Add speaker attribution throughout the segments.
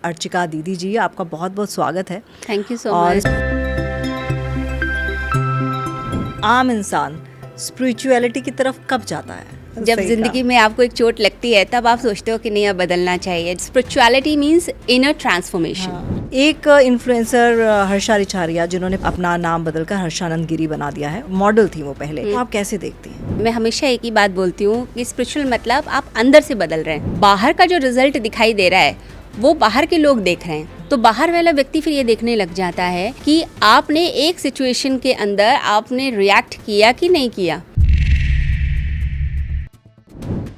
Speaker 1: अर्चिका दीदी जी, आपका बहुत बहुत स्वागत है।
Speaker 2: थैंक यू सो
Speaker 1: और
Speaker 2: मच।
Speaker 1: आम इंसान स्पिरिचुअलिटी की तरफ कब जाता है?
Speaker 2: जब
Speaker 1: सही
Speaker 2: जिंदगी में आपको एक चोट लगती है तब आप सोचते हो कि नहीं अब बदलना चाहिए। Spirituality means inner transformation.
Speaker 1: हाँ। एक इन्फ्लुएंसर हर्षा रिछारिया, जिन्होंने अपना नाम बदलकर हर्षानंद गिरी बना दिया है, मॉडल थी वो पहले, तो आप कैसे देखती हैं?
Speaker 2: मैं हमेशा एक ही बात बोलती हूँ कि स्पिरिचुअल मतलब आप अंदर से बदल रहे हैं। बाहर का जो रिजल्ट दिखाई दे रहा है वो बाहर के लोग देख रहे हैं, तो बाहर वाला व्यक्ति फिर ये देखने लग जाता है कि आपने एक सिचुएशन के अंदर आपने रिएक्ट किया कि नहीं किया।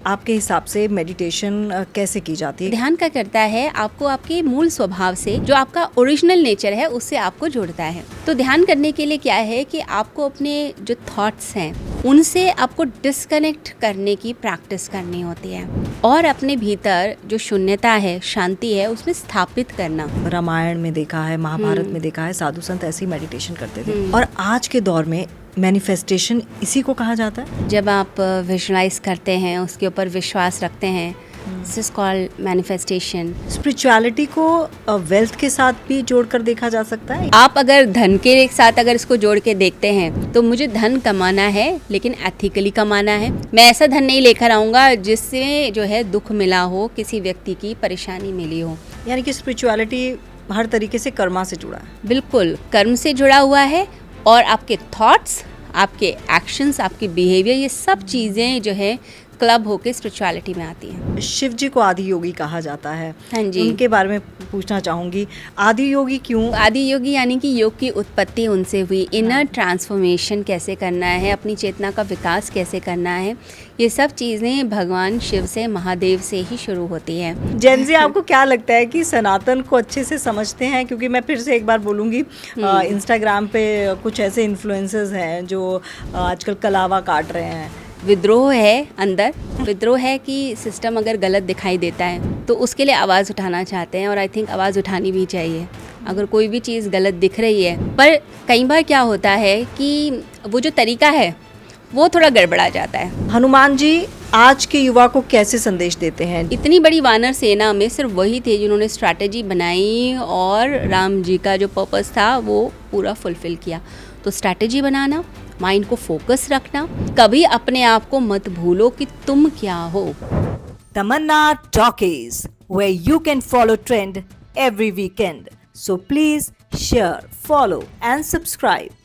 Speaker 1: आपके हिसाब से मेडिटेशन कैसे की जाती है?
Speaker 2: ध्यान क्या करता है, आपको आपके मूल स्वभाव से, जो आपका ओरिजिनल नेचर है, उससे आपको जोड़ता है। तो ध्यान करने के लिए क्या है कि आपको अपने जो थॉट्स हैं उनसे आपको डिस्कनेक्ट करने की प्रैक्टिस करनी होती है और अपने भीतर जो शून्यता है, शांति है, उसमें स्थापित करना।
Speaker 1: रामायण में देखा है, महाभारत में देखा है, साधु संत ऐसे ही मेडिटेशन करते थे। और आज के दौर में मैनिफेस्टेशन इसी को कहा जाता है।
Speaker 2: जब आप विजुअलाइज करते हैं, उसके ऊपर विश्वास रखते हैं, this is called manifestation.
Speaker 1: Spirituality को वेल्थ के साथ भी जोड़कर देखा जा सकता है।
Speaker 2: आप अगर धन के साथ अगर इसको जोड़ के देखते हैं तो मुझे धन कमाना है, लेकिन एथिकली कमाना है। मैं ऐसा धन नहीं लेकर आऊँगा जिससे जो है दुख मिला हो, किसी व्यक्ति की परेशानी मिली हो।
Speaker 1: यानी कि स्पिरिचुअलिटी हर तरीके से कर्मा से जुड़ा है।
Speaker 2: बिल्कुल कर्म से जुड़ा हुआ है और आपके थॉट्स, आपके एक्शंस, आपकी बिहेवियर, ये सब चीज़ें जो है क्लब होके स्पिरिचुअलिटी में आती हैं।
Speaker 1: शिव जी को आदि योगी कहा जाता है।
Speaker 2: हाँ जी।
Speaker 1: उनके बारे में पूछना चाहूँगी, आदि योगी क्यों?
Speaker 2: आदि योगी यानी कि योग की उत्पत्ति उनसे हुई। इनर ट्रांसफॉर्मेशन कैसे करना है, अपनी चेतना का विकास कैसे करना है, ये सब चीज़ें भगवान शिव से, महादेव से ही शुरू होती है।
Speaker 1: जेनजी, आपको क्या लगता है कि सनातन को अच्छे से समझते हैं? क्योंकि मैं फिर से एक बार बोलूँगी, इंस्टाग्राम पे कुछ ऐसे इन्फ्लुएंसर्स हैं जो आजकल कलावा काट रहे हैं।
Speaker 2: विद्रोह है अंदर, विद्रोह है कि सिस्टम अगर गलत दिखाई देता है तो उसके लिए आवाज़ उठाना चाहते हैं, और आई थिंक आवाज़ उठानी भी चाहिए अगर कोई भी चीज़ गलत दिख रही है। पर कई बार क्या होता है कि वो जो तरीका है वो थोड़ा गड़बड़ा जाता है।
Speaker 1: हनुमान जी आज के युवा को कैसे संदेश देते हैं?
Speaker 2: इतनी बड़ी वानर सेना में सिर्फ वही थे जिन्होंने स्ट्रैटेजी बनाई और राम जी का जो पर्पस था वो पूरा फुलफिल किया। तो स्ट्रैटेजी बनाना, माइंड को फोकस रखना, कभी अपने आप को मत भूलो कि तुम क्या हो।
Speaker 1: तमन्ना talkies, where you can follow trend every weekend. So please share, follow and subscribe.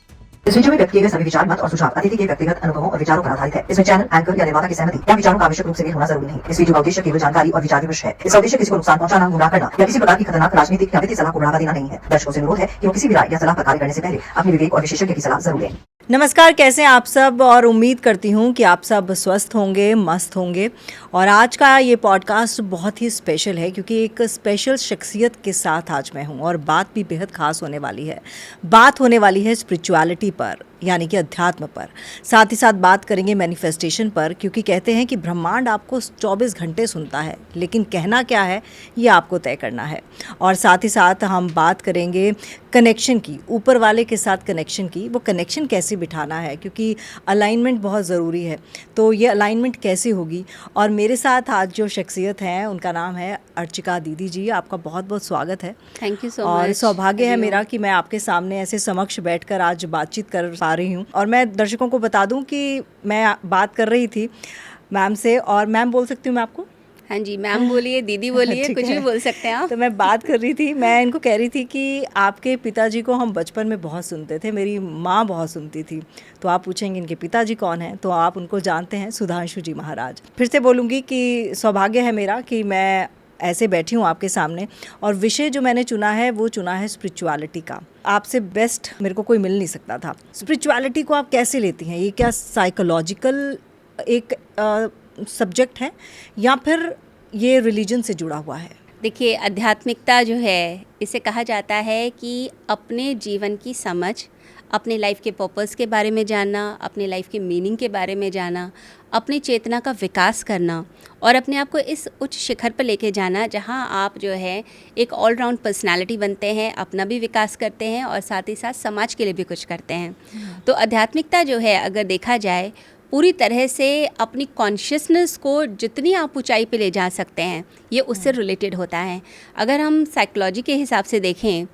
Speaker 3: इस वीडियो में व्यक्त किए गए सभी विचार, मत और सुझाव अतिथि के व्यक्तिगत अनुभवों और विचारों पर आधारित है। इसमें चैनल, एंकर या निर्माता की सहमति या विचारों का आवश्यक रूप से मेल होना जरूरी नहीं। इस वीडियो का उद्देश्य केवल जानकारी और विचार विमर्श है। इसका उद्देश्य किसी को नुकसान पहुंचाना, गुमराह करना या किसी प्रकार की खतरनाक राजनीतिक या वित्तीय सलाह को बढ़ावा देना नहीं है। दर्शकों से अनुरोध है कि वो किसी भी राय या सलाह पर कार्य करने से पहले अपने विवेक और विशेषज्ञ की सलाह जरूर लें।
Speaker 1: नमस्कार, कैसे हैं आप सब? और उम्मीद करती हूँ कि आप सब स्वस्थ होंगे, मस्त होंगे। और आज का ये पॉडकास्ट बहुत ही स्पेशल है क्योंकि एक स्पेशल शख्सियत के साथ आज मैं हूँ और बात भी बेहद खास होने वाली है। बात होने वाली है स्पिरिचुअलिटी पर, यानी कि अध्यात्म पर। साथ ही साथ बात करेंगे मैनिफेस्टेशन पर, क्योंकि कहते हैं कि ब्रह्मांड आपको 24 घंटे सुनता है, लेकिन कहना क्या है ये आपको तय करना है। और साथ ही साथ हम बात करेंगे कनेक्शन की, ऊपर वाले के साथ कनेक्शन की। वो कनेक्शन कैसे बिठाना है, क्योंकि अलाइनमेंट बहुत ज़रूरी है। तो ये अलाइनमेंट कैसे होगी? और मेरे साथ आज जो शख्सियत हैं उनका नाम है अर्चिका दीदी जी। आपका बहुत बहुत स्वागत है।
Speaker 2: Thank you so much.
Speaker 1: और सौभाग्य है मेरा कि मैं आपके सामने ऐसे समक्ष बैठकर आज बातचीत कर पा रही हूँ। और मैं दर्शकों को बता दूं कि मैं बात कर रही थी मैम से, और मैम बोल सकती हूँ मैं आपको?
Speaker 2: हाँ जी, मैम बोलिए, दीदी बोलिए, कुछ भी बोल सकते हैं आप।
Speaker 1: तो मैं बात कर रही थी, मैं इनको कह रही थी कि आपके पिताजी को हम बचपन में बहुत सुनते थे, मेरी माँ बहुत सुनती थी। तो आप पूछेंगे इनके पिताजी कौन हैं, तो आप उनको जानते हैं, सुधांशु जी महाराज। फिर से बोलूँगी कि सौभाग्य है मेरा कि मैं ऐसे बैठी हूँ आपके सामने, और विषय जो मैंने चुना है वो चुना है स्पिरिचुअलिटी का। आपसे बेस्ट मेरे को कोई मिल नहीं सकता था। स्पिरिचुअलिटी को आप कैसे लेती हैं? ये क्या साइकोलॉजिकल एक सब्जेक्ट है या फिर ये रिलीजन से जुड़ा हुआ है?
Speaker 2: देखिए, आध्यात्मिकता जो है, इसे कहा जाता है कि अपने जीवन की समझ, अपने लाइफ के पर्पस के बारे में जानना, अपने लाइफ के मीनिंग के बारे में जानना, अपनी चेतना का विकास करना और अपने आप को इस उच्च शिखर पर लेके जाना जहां आप जो है एक ऑलराउंड पर्सनालिटी बनते हैं, अपना भी विकास करते हैं और साथ ही साथ समाज के लिए भी कुछ करते हैं। तो आध्यात्मिकता जो है, अगर देखा जाए पूरी तरह से अपनी कॉन्शियसनेस को जितनी आप ऊंचाई पे ले जा सकते हैं, ये उससे रिलेटेड होता है। अगर हम साइकोलॉजी के हिसाब से देखें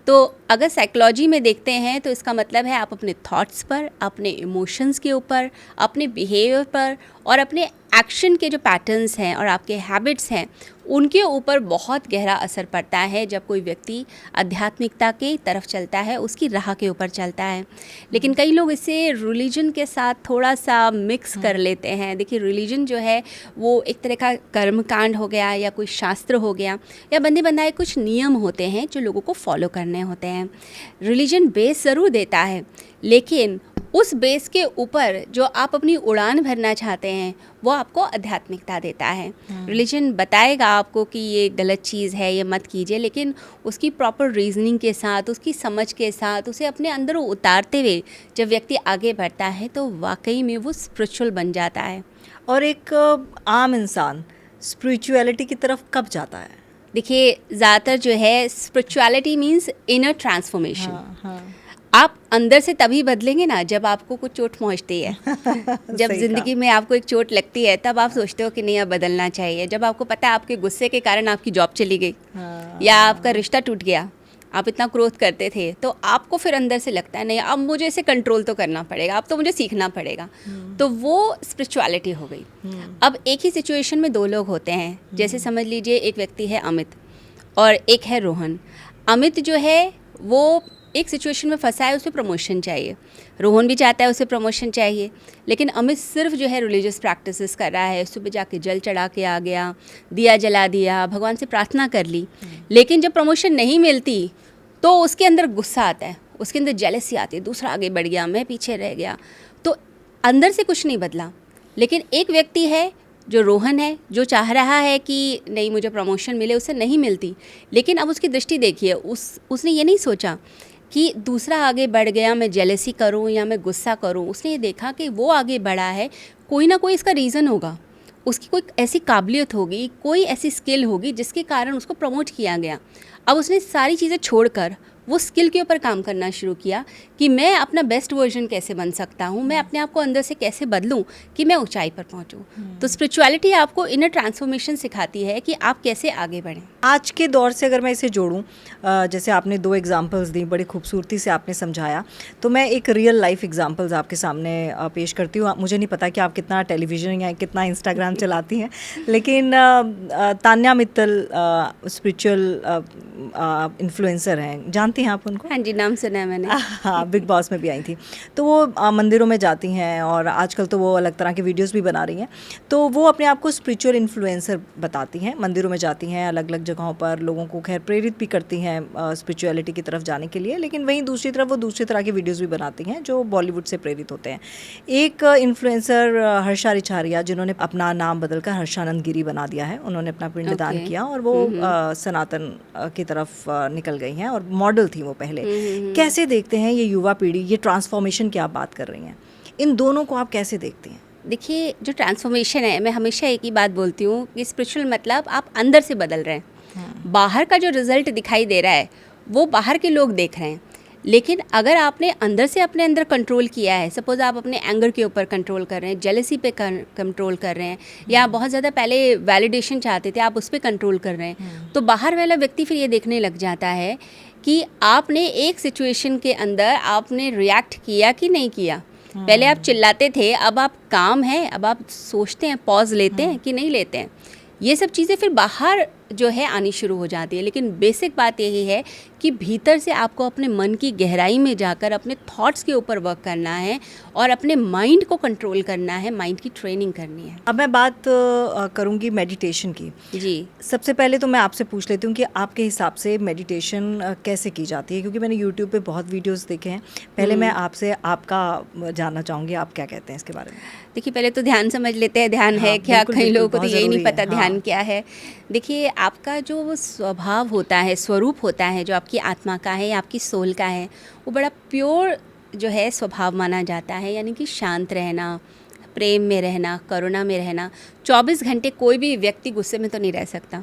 Speaker 2: तो अगर साइकोलॉजी में देखते हैं तो इसका मतलब है आप अपने थॉट्स पर, अपने इमोशंस के ऊपर, अपने बिहेवियर पर और अपने एक्शन के जो पैटर्न्स हैं और आपके हैबिट्स हैं उनके ऊपर बहुत गहरा असर पड़ता है जब कोई व्यक्ति आध्यात्मिकता की तरफ चलता है, उसकी राह के ऊपर चलता है। लेकिन कई लोग इसे रिलीजन के साथ थोड़ा सा मिक्स कर लेते हैं। देखिए, रिलीजन जो है वो एक तरह का कर्मकांड हो गया या कोई शास्त्र हो गया या बंधे बंधाए कुछ नियम होते हैं जो लोगों को फॉलो करने होते हैं। रिलीजन बेस ज़रूर देता है, लेकिन उस बेस के ऊपर जो आप अपनी उड़ान भरना चाहते हैं वो आपको आध्यात्मिकता देता है। रिलीजन बताएगा आपको कि ये गलत चीज़ है, ये मत कीजिए, लेकिन उसकी प्रॉपर रीजनिंग के साथ, उसकी समझ के साथ, उसे अपने अंदर उतारते हुए जब व्यक्ति आगे बढ़ता है तो वाकई में वो स्पिरिचुअल बन जाता है।
Speaker 1: और एक आम इंसान स्पिरिचुअलिटी की तरफ कब जाता है?
Speaker 2: देखिए, ज़्यादातर जो है स्पिरिचुअलिटी मीन्स इनर ट्रांसफॉर्मेशन।
Speaker 1: हाँ।
Speaker 2: आप अंदर से तभी बदलेंगे ना जब आपको कुछ चोट पहुंचती है। जब
Speaker 1: सही
Speaker 2: ज़िंदगी में आपको एक चोट लगती है तब आप सोचते हो कि नहीं, अब बदलना चाहिए। जब आपको पता है आपके गुस्से के कारण आपकी जॉब चली गई
Speaker 1: हाँ।
Speaker 2: या आपका रिश्ता टूट गया, आप इतना क्रोध करते थे, तो आपको फिर अंदर से लगता है नहीं, अब मुझे इसे कंट्रोल तो करना पड़ेगा, अब तो मुझे सीखना पड़ेगा। तो वो स्पिरिचुअलिटी हो गई। अब एक ही सिचुएशन में दो लोग होते हैं। जैसे समझ लीजिए एक व्यक्ति है अमित और एक है रोहन। अमित जो है वो एक सिचुएशन में फंसा है, उसे प्रमोशन चाहिए। रोहन भी चाहता है उसे प्रमोशन चाहिए, लेकिन अमित सिर्फ जो है रिलीजियस प्रैक्टिसेस कर रहा है। सुबह जाके जल चढ़ा के आ गया, दिया जला दिया, भगवान से प्रार्थना कर ली, लेकिन जब प्रमोशन नहीं मिलती तो उसके अंदर गुस्सा आता है, उसके अंदर जेलसी आती है, दूसरा आगे बढ़ गया, मैं पीछे रह गया। तो अंदर से कुछ नहीं बदला। लेकिन एक व्यक्ति है जो रोहन है, जो चाह रहा है कि नहीं मुझे प्रमोशन मिले, उसे नहीं मिलती, लेकिन अब उसकी दृष्टि देखिए, उसने ये नहीं सोचा कि दूसरा आगे बढ़ गया, मैं जेलसी करूं या मैं गुस्सा करूं। उसने ये देखा कि वो आगे बढ़ा है, कोई ना कोई इसका रीज़न होगा, उसकी कोई ऐसी काबिलियत होगी, कोई ऐसी स्किल होगी जिसके कारण उसको प्रमोट किया गया। अब उसने सारी चीज़ें छोड़कर वो स्किल के ऊपर काम करना शुरू किया कि मैं अपना बेस्ट वर्जन कैसे बन सकता हूँ, मैं अपने आप को अंदर से कैसे बदलूँ कि मैं ऊंचाई पर पहुँचूँ। तो स्पिरिचुअलिटी आपको इनर ट्रांसफॉर्मेशन सिखाती है कि आप कैसे आगे बढ़ें।
Speaker 1: आज के दौर से अगर मैं इसे जोड़ूं, जैसे आपने 2 एग्जांपल्स दी, बड़ी खूबसूरती से आपने समझाया, तो मैं एक रियल लाइफ एग्जांपल्स आपके सामने पेश करती हूँ। मुझे नहीं पता कि आप कितना टेलीविज़न या कितना इंस्टाग्राम चलाती हैं, लेकिन तान्या मित्तल स्पिरिचुअल इन्फ्लुएंसर हैं, जानती हैं आप उनको?
Speaker 2: हाँ जी, नाम सुना है मैंने।
Speaker 1: हाँ, बिग बॉस में भी आई थी। तो वो मंदिरों में जाती हैं और आजकल तो वो अलग तरह के वीडियोस भी बना रही हैं। तो वो अपने आप को स्पिरिचुअल इन्फ्लुएंसर बताती हैं, मंदिरों में जाती हैं, अलग अलग जगहों पर लोगों को खैर प्रेरित भी करती हैं स्पिरिचुअलिटी की तरफ जाने के लिए। लेकिन वहीं दूसरी तरफ वो दूसरी तरह के वीडियोज़ भी बनाती हैं जो बॉलीवुड से प्रेरित होते हैं। एक इन्फ्लुएंसर हर्षा रिछारिया, जिन्होंने अपना नाम बदलकर हर्षानंद गिरी बना दिया है, उन्होंने अपना पिंडदान किया और वो सनातन की तरफ निकल गई हैं और मॉडल थी वो पहले। कैसे देखते हैं ये युवा पीढ़ी, ये ट्रांसफॉर्मेशन की आप बात कर रही हैं, इन दोनों को आप कैसे देखती हैं?
Speaker 2: देखिए, जो ट्रांसफॉर्मेशन है, मैं हमेशा एक ही बात बोलती हूँ कि स्पिरिचुअल मतलब आप अंदर से बदल रहे हैं। बाहर का जो रिजल्ट दिखाई दे रहा है वो बाहर के लोग देख रहे हैं, लेकिन अगर आपने अंदर से अपने अंदर कंट्रोल किया है, सपोज आप अपने एंगर के ऊपर कंट्रोल कर रहे हैं, जेलसी पे कंट्रोल कर रहे हैं, या बहुत ज़्यादा पहले वैलिडेशन चाहते थे, आप उस पर कंट्रोल कर रहे हैं, तो बाहर वाला व्यक्ति फिर ये देखने लग जाता है कि आपने एक सिचुएशन के अंदर आपने रिएक्ट किया कि नहीं किया। पहले आप चिल्लाते थे, अब आप काम है, अब आप सोचते हैं, पॉज लेते हैं कि नहीं लेते हैं। ये सब चीज़ें फिर बाहर जो है आनी शुरू हो जाती है। लेकिन बेसिक बात यही है कि भीतर से आपको अपने मन की गहराई में जाकर अपने थॉट्स के ऊपर वर्क करना है और अपने माइंड को कंट्रोल करना है, माइंड की ट्रेनिंग करनी है।
Speaker 1: अब मैं बात करूंगी मेडिटेशन की।
Speaker 2: जी,
Speaker 1: सबसे पहले तो मैं आपसे पूछ लेती हूँ कि आपके हिसाब से मेडिटेशन कैसे की जाती है, क्योंकि मैंने यूट्यूब पे बहुत वीडियोस देखे हैं। पहले मैं आपसे आपका जानना चाहूँगी, आप क्या कहते हैं इसके बारे में?
Speaker 2: देखिए, पहले तो ध्यान समझ लेते हैं, ध्यान है क्या।
Speaker 1: बिल्कुल,
Speaker 2: कई
Speaker 1: बिल्कुल,
Speaker 2: लोगों को तो
Speaker 1: बहुत
Speaker 2: यही नहीं
Speaker 1: ज़रूरी
Speaker 2: पता
Speaker 1: है।
Speaker 2: ध्यान
Speaker 1: हाँ।
Speaker 2: क्या है। देखिए, आपका जो वो स्वभाव होता है, स्वरूप होता है, जो आपकी आत्मा का है या आपकी सोल का है, वो बड़ा प्योर जो है स्वभाव माना जाता है, यानी कि शांत रहना, प्रेम में रहना, करुणा में रहना। 24 घंटे कोई भी व्यक्ति गुस्से में तो नहीं रह सकता।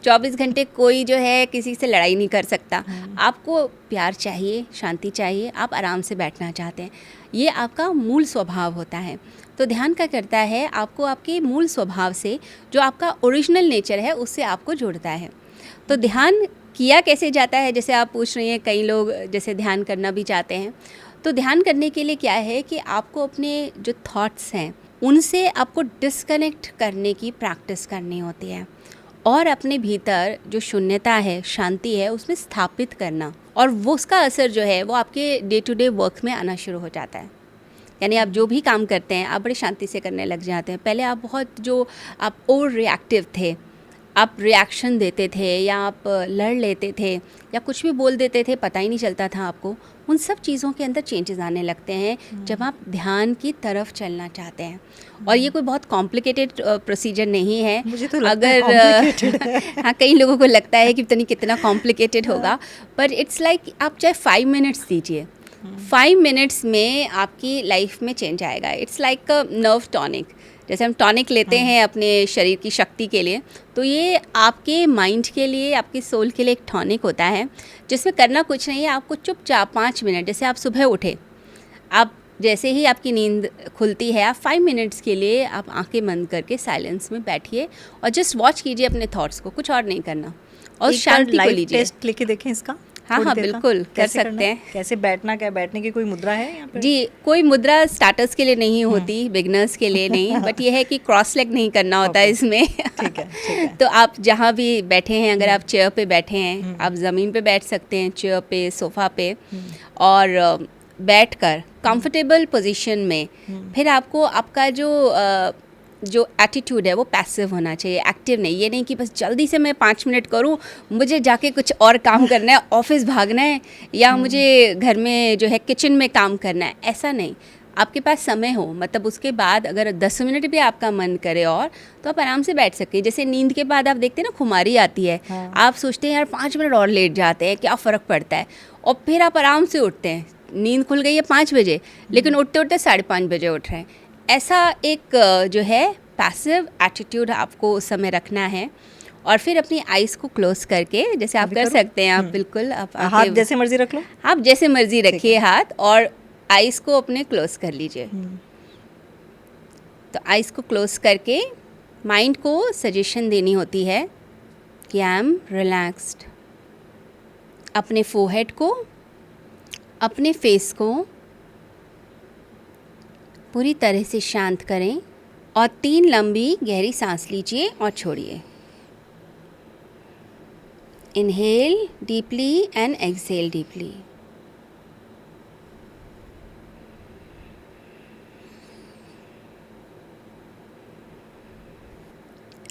Speaker 2: 24 घंटे कोई जो है किसी से लड़ाई नहीं कर सकता। आपको प्यार चाहिए, शांति चाहिए, आप आराम से बैठना चाहते हैं, ये आपका मूल स्वभाव होता है। तो ध्यान क्या करता है, आपको आपके मूल स्वभाव से, जो आपका ओरिजिनल नेचर है, उससे आपको जोड़ता है। तो ध्यान किया कैसे जाता है, जैसे आप पूछ रही हैं, कई लोग जैसे ध्यान करना भी चाहते हैं। तो ध्यान करने के लिए क्या है कि आपको अपने जो थॉट्स हैं उनसे आपको डिस्कनेक्ट करने की प्रैक्टिस करनी होती है, और अपने भीतर जो शून्यता है, शांति है, उसमें स्थापित करना, और वो उसका असर जो है वो आपके डे टू डे वर्क में आना शुरू हो जाता है। यानी आप जो भी काम करते हैं आप बड़ी शांति से करने लग जाते हैं। पहले आप बहुत जो आप ओवर रिएक्टिव थे, आप रिएक्शन देते थे, या आप लड़ लेते थे, या कुछ भी बोल देते थे, पता ही नहीं चलता था आपको। उन सब चीज़ों के अंदर चेंजेस आने लगते हैं जब आप ध्यान की तरफ चलना चाहते हैं। और ये कोई बहुत कॉम्प्लिकेटेड प्रोसीजर नहीं है।
Speaker 1: मुझे तो लगता
Speaker 2: अगर
Speaker 1: है complicated है।
Speaker 2: हाँ, कई लोगों को लगता है कि पता नहीं कितना कॉम्प्लिकेटेड होगा, पर इट्स लाइक आप चाहे 5 मिनट्स दीजिए, 5 मिनट्स में आपकी लाइफ में चेंज आएगा। It's like a nerve tonic. जैसे हम टॉनिक लेते हैं अपने शरीर की शक्ति के लिए, तो ये आपके माइंड के लिए, आपकी सोल के लिए एक टॉनिक होता है, जिसमें करना कुछ नहीं है। आपको चुपचाप 5 मिनट, जैसे आप सुबह उठे, आप जैसे ही आपकी नींद खुलती है, आप 5 मिनट्स के लिए आप आंखें बंद करके साइलेंस में बैठिए और जस्ट वॉच कीजिए अपने थॉट्स को, कुछ और नहीं करना, और शांति को लीजिए।
Speaker 1: टेस्ट लेके देखें इसका।
Speaker 2: हाँ,
Speaker 1: थोड़ी देर का।
Speaker 2: बिल्कुल कर
Speaker 1: कैसे
Speaker 2: सकते
Speaker 1: करना?
Speaker 2: हैं।
Speaker 1: कैसे बैठना, क्या बैठने की कोई मुद्रा है यहाँ पे?
Speaker 2: जी, कोई मुद्रा स्टार्टर्स के लिए नहीं होती, बिगनर्स के लिए नहीं, बट ये है कि क्रॉस लेग नहीं करना होता है इसमें।
Speaker 1: ठीक है।
Speaker 2: तो आप जहाँ भी बैठे हैं, अगर आप चेयर पे बैठे हैं, आप ज़मीन पे बैठ सकते हैं, चेयर पे, सोफ़ा पे, और बैठकर कंफर्टेबल पोजीशन में फिर आपको आपका जो एटीट्यूड है वो पैसिव होना चाहिए, एक्टिव नहीं। ये नहीं कि बस जल्दी से मैं 5 मिनट करूं, मुझे जाके कुछ और काम करना है, ऑफिस भागना है, या मुझे घर में जो है किचन में काम करना है, ऐसा नहीं। आपके पास समय हो, मतलब उसके बाद अगर 10 मिनट भी आपका मन करे और, तो आप आराम से बैठ सकते हैं। जैसे नींद के बाद आप देखते हैं ना, खुमारी आती है, आप सोचते हैं यार 5 मिनट और लेट जाते हैं, क्या फ़र्क पड़ता है, और फिर आप आराम से उठते हैं। नींद खुल गई है 5 बजे, लेकिन उठते उठते 5:30 बजे उठ रहे हैं। ऐसा एक जो है पैसिव एटीट्यूड आपको उस समय रखना है, और फिर अपनी आइज़ को क्लोज करके, जैसे आप कर सकते हैं, आप बिल्कुल आप
Speaker 1: हाथ जैसे मर्जी रख लो।
Speaker 2: आप जैसे मर्जी रखिए हाथ, और आइज़ को अपने क्लोज कर लीजिए। तो आइज़ को क्लोज करके माइंड को सजेशन देनी होती है कि आई एम रिलैक्स्ड। अपने फोरहेड को, अपने फेस को पूरी तरह से शांत करें, और 3 लंबी गहरी सांस लीजिए और छोड़िए। Inhale deeply and exhale deeply.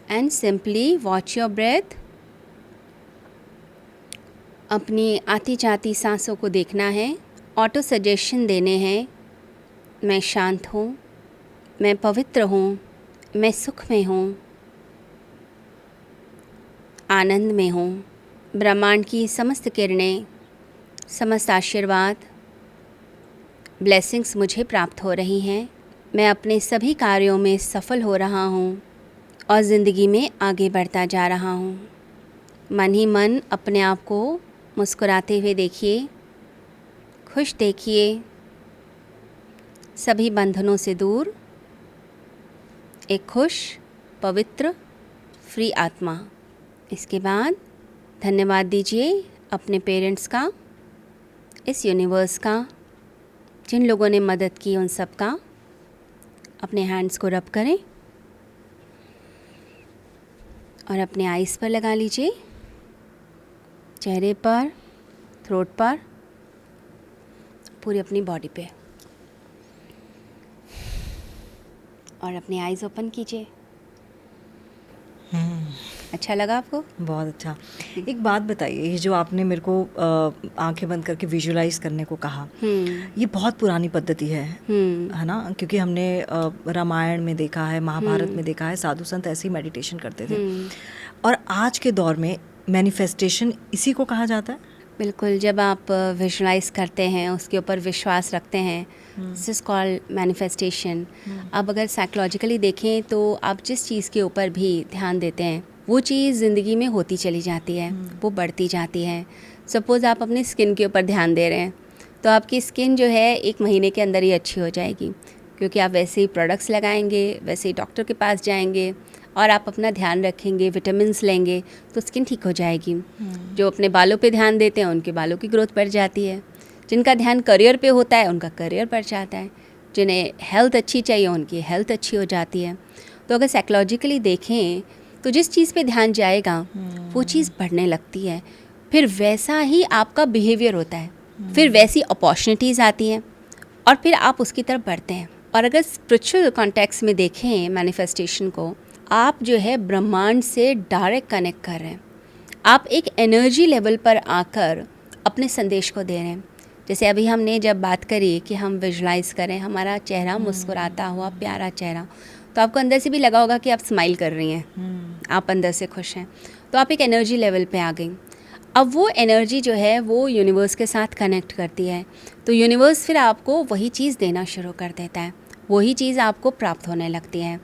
Speaker 2: And simply watch your breath. अपनी आती जाती सांसों को देखना है, ऑटो सजेशन देने हैं, मैं शांत हूँ, मैं पवित्र हूँ, मैं सुख में हूँ, आनंद में हूँ। ब्रह्मांड की समस्त किरणें, समस्त आशीर्वाद, ब्लेसिंग्स मुझे प्राप्त हो रही हैं। मैं अपने सभी कार्यों में सफल हो रहा हूँ और ज़िंदगी में आगे बढ़ता जा रहा हूँ। मन ही मन अपने आप को मुस्कुराते हुए देखिए, खुश देखिए, सभी बंधनों से दूर, एक खुश, पवित्र, फ्री आत्मा। इसके बाद धन्यवाद दीजिए अपने पेरेंट्स का, इस यूनिवर्स का, जिन लोगों ने मदद की उन सब का। अपने हैंड्स को रब करें और अपने आइज़ पर लगा लीजिए, चेहरे पर, थ्रोट पर, पूरी अपनी बॉडी पे, और अपने आइज़ ओपन कीजिए। अच्छा लगा आपको?
Speaker 1: बहुत अच्छा। एक बात बताइए, ये जो आपने मेरे को आंखें बंद करके विजुलाइज करने को कहा, ये बहुत पुरानी पद्धति है ना? क्योंकि हमने रामायण में देखा है, महाभारत में देखा है, साधु संत ऐसे ही मेडिटेशन करते थे। और आज के दौर में मैनिफेस्टेशन इसी को कहा जाता है?
Speaker 2: बिल्कुल, जब आप विजुलाइज़ करते हैं, उसके ऊपर विश्वास रखते हैं, दिस इज़ कॉल्ड मैनिफेस्टेशन। अब अगर साइकोलॉजिकली देखें तो आप जिस चीज़ के ऊपर भी ध्यान देते हैं, वो चीज़ ज़िंदगी में होती चली जाती है, वो बढ़ती जाती है। सपोज़ आप अपनी स्किन के ऊपर ध्यान दे रहे हैं, तो आपकी स्किन जो है 1 महीने के अंदर ही अच्छी हो जाएगी, क्योंकि आप वैसे ही प्रोडक्ट्स लगाएंगे, वैसे ही डॉक्टर के पास जाएंगे और आप अपना ध्यान रखेंगे, विटामिन्स लेंगे, तो स्किन ठीक हो जाएगी। जो अपने बालों पे ध्यान देते हैं, उनके बालों की ग्रोथ बढ़ जाती है। जिनका ध्यान करियर पे होता है, उनका करियर बढ़ जाता है। जिन्हें हेल्थ अच्छी चाहिए, उनकी हेल्थ अच्छी हो जाती है। तो अगर साइकोलॉजिकली देखें तो जिस चीज़ पे ध्यान जाएगा वो चीज़ बढ़ने लगती है, फिर वैसा ही आपका बिहेवियर होता है, फिर वैसी अपॉर्चुनिटीज़ आती हैं और फिर आप उसकी तरफ बढ़ते हैं। और अगर स्पिरिचुअल कॉन्टेक्स्ट में देखें मैनिफेस्टेशन को, आप जो है ब्रह्मांड से डायरेक्ट कनेक्ट कर रहे हैं। आप एक एनर्जी लेवल पर आकर अपने संदेश को दे रहे हैं। जैसे अभी हमने जब बात करी कि हम विजुलाइज़ करें हमारा चेहरा मुस्कुराता हुआ प्यारा चेहरा, तो आपको अंदर से भी लगा होगा कि आप स्माइल कर रही हैं, आप अंदर से खुश हैं, तो आप एक एनर्जी लेवल पे आ गई। अब वो एनर्जी जो है वो यूनिवर्स के साथ कनेक्ट करती है, तो यूनिवर्स फिर आपको वही चीज़ देना शुरू कर देता है, वही चीज़ आपको प्राप्त होने लगती है।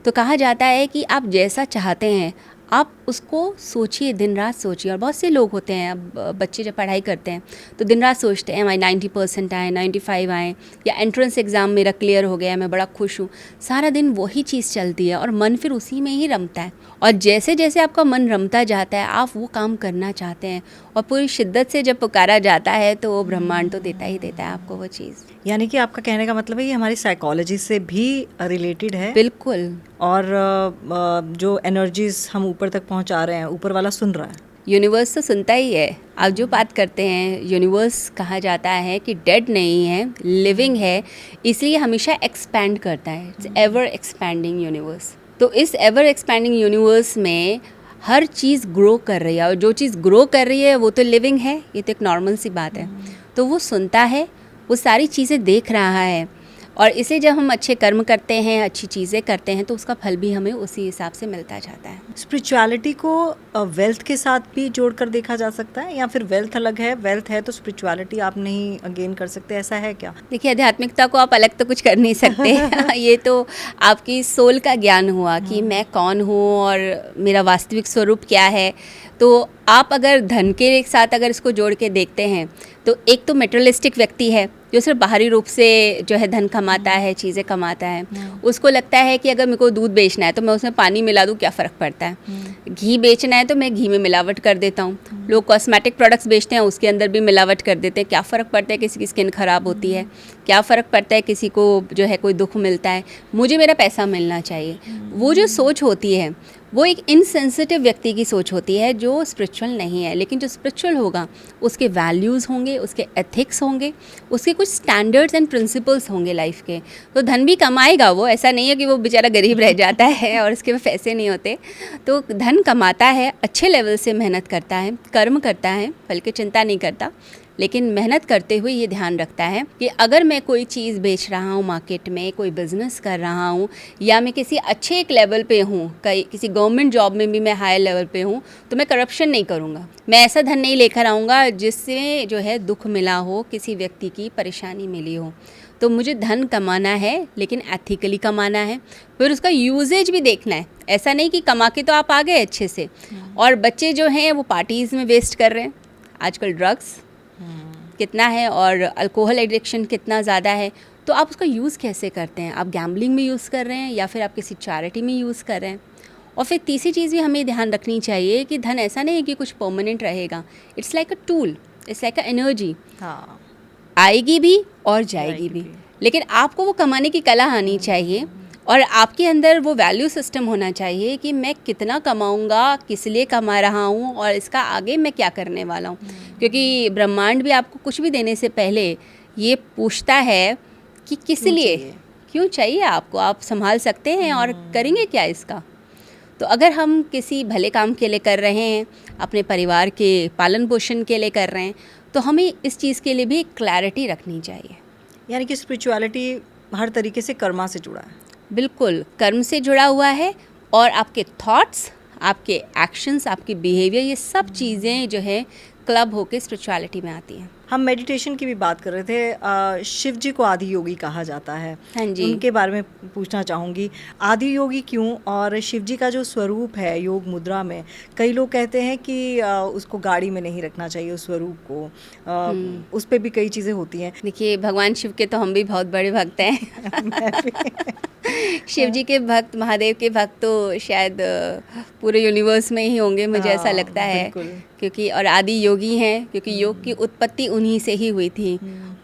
Speaker 2: तो कहा जाता है कि आप जैसा चाहते हैं आप उसको सोचिए, दिन रात सोचिए। और बहुत से लोग होते हैं, अब बच्चे जब पढ़ाई करते हैं तो दिन रात सोचते हैं हमारे 90% आए, 95 आए, या एंट्रेंस एग्ज़ाम मेरा क्लियर हो गया, मैं बड़ा खुश हूँ। सारा दिन वही चीज़ चलती है और मन फिर उसी में ही रमता है। और जैसे जैसे आपका मन रमता जाता है आप वो काम करना चाहते हैं, और पूरी शिद्दत से जब पुकारा जाता है तो वो ब्रह्मांड तो देता ही देता है आपको वो चीज़।
Speaker 1: यानी कि आपका कहने का मतलब है ये हमारी साइकोलॉजी से भी रिलेटेड है।
Speaker 2: बिल्कुल।
Speaker 1: और जो एनर्जीज हम ऊपर तक पहुंचा रहे हैं, ऊपर वाला सुन रहा है।
Speaker 2: यूनिवर्स तो सुनता ही है। आप जो बात करते हैं, यूनिवर्स कहा जाता है कि डेड नहीं है, लिविंग है, इसलिए हमेशा एक्सपैंड करता है। It's ever expanding universe. तो इस एवर एक्सपैंडिंग यूनिवर्स में हर चीज़ ग्रो कर रही है, और जो चीज़ ग्रो कर रही है वो तो लिविंग है, ये तो एक नॉर्मल सी बात है। तो वो सुनता है, वो सारी चीज़ें देख रहा है, और इसे जब हम अच्छे कर्म करते हैं, अच्छी चीज़ें करते हैं, तो उसका फल भी हमें उसी हिसाब से मिलता जाता है।
Speaker 1: स्पिरिचुअलिटी को वेल्थ के साथ भी जोड़कर देखा जा सकता है, या फिर वेल्थ अलग है, वेल्थ है तो स्पिरिचुअलिटी आप नहीं गेन कर सकते, ऐसा है क्या?
Speaker 2: देखिए, आध्यात्मिकता को आप अलग तो कुछ कर नहीं सकते। ये तो आपकी सोल का ज्ञान हुआ कि मैं कौन हूँ और मेरा वास्तविक स्वरूप क्या है। तो आप अगर धन के साथ अगर इसको जोड़ के देखते हैं तो एक तो मेटेरियलिस्टिक व्यक्ति है जो सिर्फ बाहरी रूप से जो है धन कमाता है, चीज़ें कमाता है। उसको लगता है कि अगर मेरे को दूध बेचना है तो मैं उसमें पानी मिला दूँ, क्या फ़र्क पड़ता है। घी बेचना है तो मैं घी में मिलावट कर देता हूँ। लोग कॉस्मेटिक प्रोडक्ट्स बेचते हैं, उसके अंदर भी मिलावट कर देते हैं, क्या फ़र्क पड़ता है किसी की स्किन ख़राब होती है, क्या फ़र्क पड़ता है किसी को जो है कोई दुख मिलता है, मुझे मेरा पैसा मिलना चाहिए। वो जो सोच होती है वो एक इनसेंसिटिव व्यक्ति की सोच होती है जो स्पिरिचुअल नहीं है। लेकिन जो स्पिरिचुअल होगा उसके वैल्यूज़ होंगे, उसके एथिक्स होंगे, उसके कुछ स्टैंडर्ड्स एंड प्रिंसिपल्स होंगे लाइफ के। तो धन भी कमाएगा वो, ऐसा नहीं है कि वो बेचारा गरीब रह जाता है और उसके पैसे नहीं होते। तो धन कमाता है, अच्छे लेवल से मेहनत करता है, कर्म करता है, फल की चिंता नहीं करता, लेकिन मेहनत करते हुए ये ध्यान रखता है कि अगर मैं कोई चीज़ बेच रहा हूँ मार्केट में, कोई बिज़नेस कर रहा हूँ, या मैं किसी अच्छे एक लेवल पे हूँ, किसी गवर्नमेंट जॉब में भी मैं हाई लेवल पे हूँ, तो मैं करप्शन नहीं करूँगा। मैं ऐसा धन नहीं लेकर आऊँगा जिससे जो है दुख मिला हो, किसी व्यक्ति की परेशानी मिली हो। तो मुझे धन कमाना है लेकिन एथिकली कमाना है, फिर उसका यूजेज भी देखना है। ऐसा नहीं कि कमा के तो आप आ गए अच्छे से, और बच्चे जो हैं वो पार्टीज़ में वेस्ट कर रहे हैं। आजकल ड्रग्स कितना है और अल्कोहल एडिक्शन कितना ज़्यादा है, तो आप उसका यूज़ कैसे करते हैं? आप गैम्बलिंग में यूज़ कर रहे हैं या फिर आप किसी चैरिटी में यूज़ कर रहे हैं? और फिर तीसरी चीज़ भी हमें ध्यान रखनी चाहिए कि धन ऐसा नहीं है कि कुछ परमानेंट रहेगा। It's like a tool, it's like a energy.
Speaker 1: हाँ,
Speaker 2: आएगी भी और जाएगी भी, लेकिन आपको वो कमाने की कला आनी चाहिए, और आपके अंदर वो वैल्यू सिस्टम होना चाहिए कि मैं कितना कमाऊंगा, किस लिए कमा रहा हूँ, और इसका आगे मैं क्या करने वाला हूँ। क्योंकि ब्रह्मांड भी आपको कुछ भी देने से पहले ये पूछता है कि किस लिए, क्यों चाहिए आपको, आप संभाल सकते हैं और करेंगे क्या इसका। तो अगर हम किसी भले काम के लिए कर रहे हैं, अपने परिवार के पालन पोषण के लिए कर रहे हैं, तो हमें इस चीज़ के लिए भी क्लैरिटी रखनी चाहिए।
Speaker 1: यानी कि स्पिरिचुअलिटी हर तरीके से कर्मा से जुड़ा है।
Speaker 2: बिल्कुल, कर्म से जुड़ा हुआ है, और आपके थॉट्स, आपके एक्शंस, आपकी बिहेवियर, ये सब चीज़ें जो है क्लब होके स्पिरिचुअलिटी में आती हैं।
Speaker 1: हम मेडिटेशन की भी बात कर रहे थे। शिव जी को आदि योगी कहा जाता है।
Speaker 2: हाँ जी।
Speaker 1: उनके बारे में पूछना चाहूँगी, आदि योगी क्यों, और शिव जी का जो स्वरूप है योग मुद्रा में, कई लोग कहते हैं कि उसको गाड़ी में नहीं रखना चाहिए उस स्वरूप को, उस पे भी कई चीज़ें होती हैं।
Speaker 2: देखिए, भगवान शिव के तो हम भी बहुत बड़े भक्त हैं। शिव जी के भक्त, महादेव के भक्त तो शायद पूरे यूनिवर्स में ही होंगे, मुझे ऐसा लगता है।
Speaker 1: बिल्कुल।
Speaker 2: क्योंकि और आदि योगी हैं, क्योंकि योग की उत्पत्ति उन्हीं से ही हुई थी।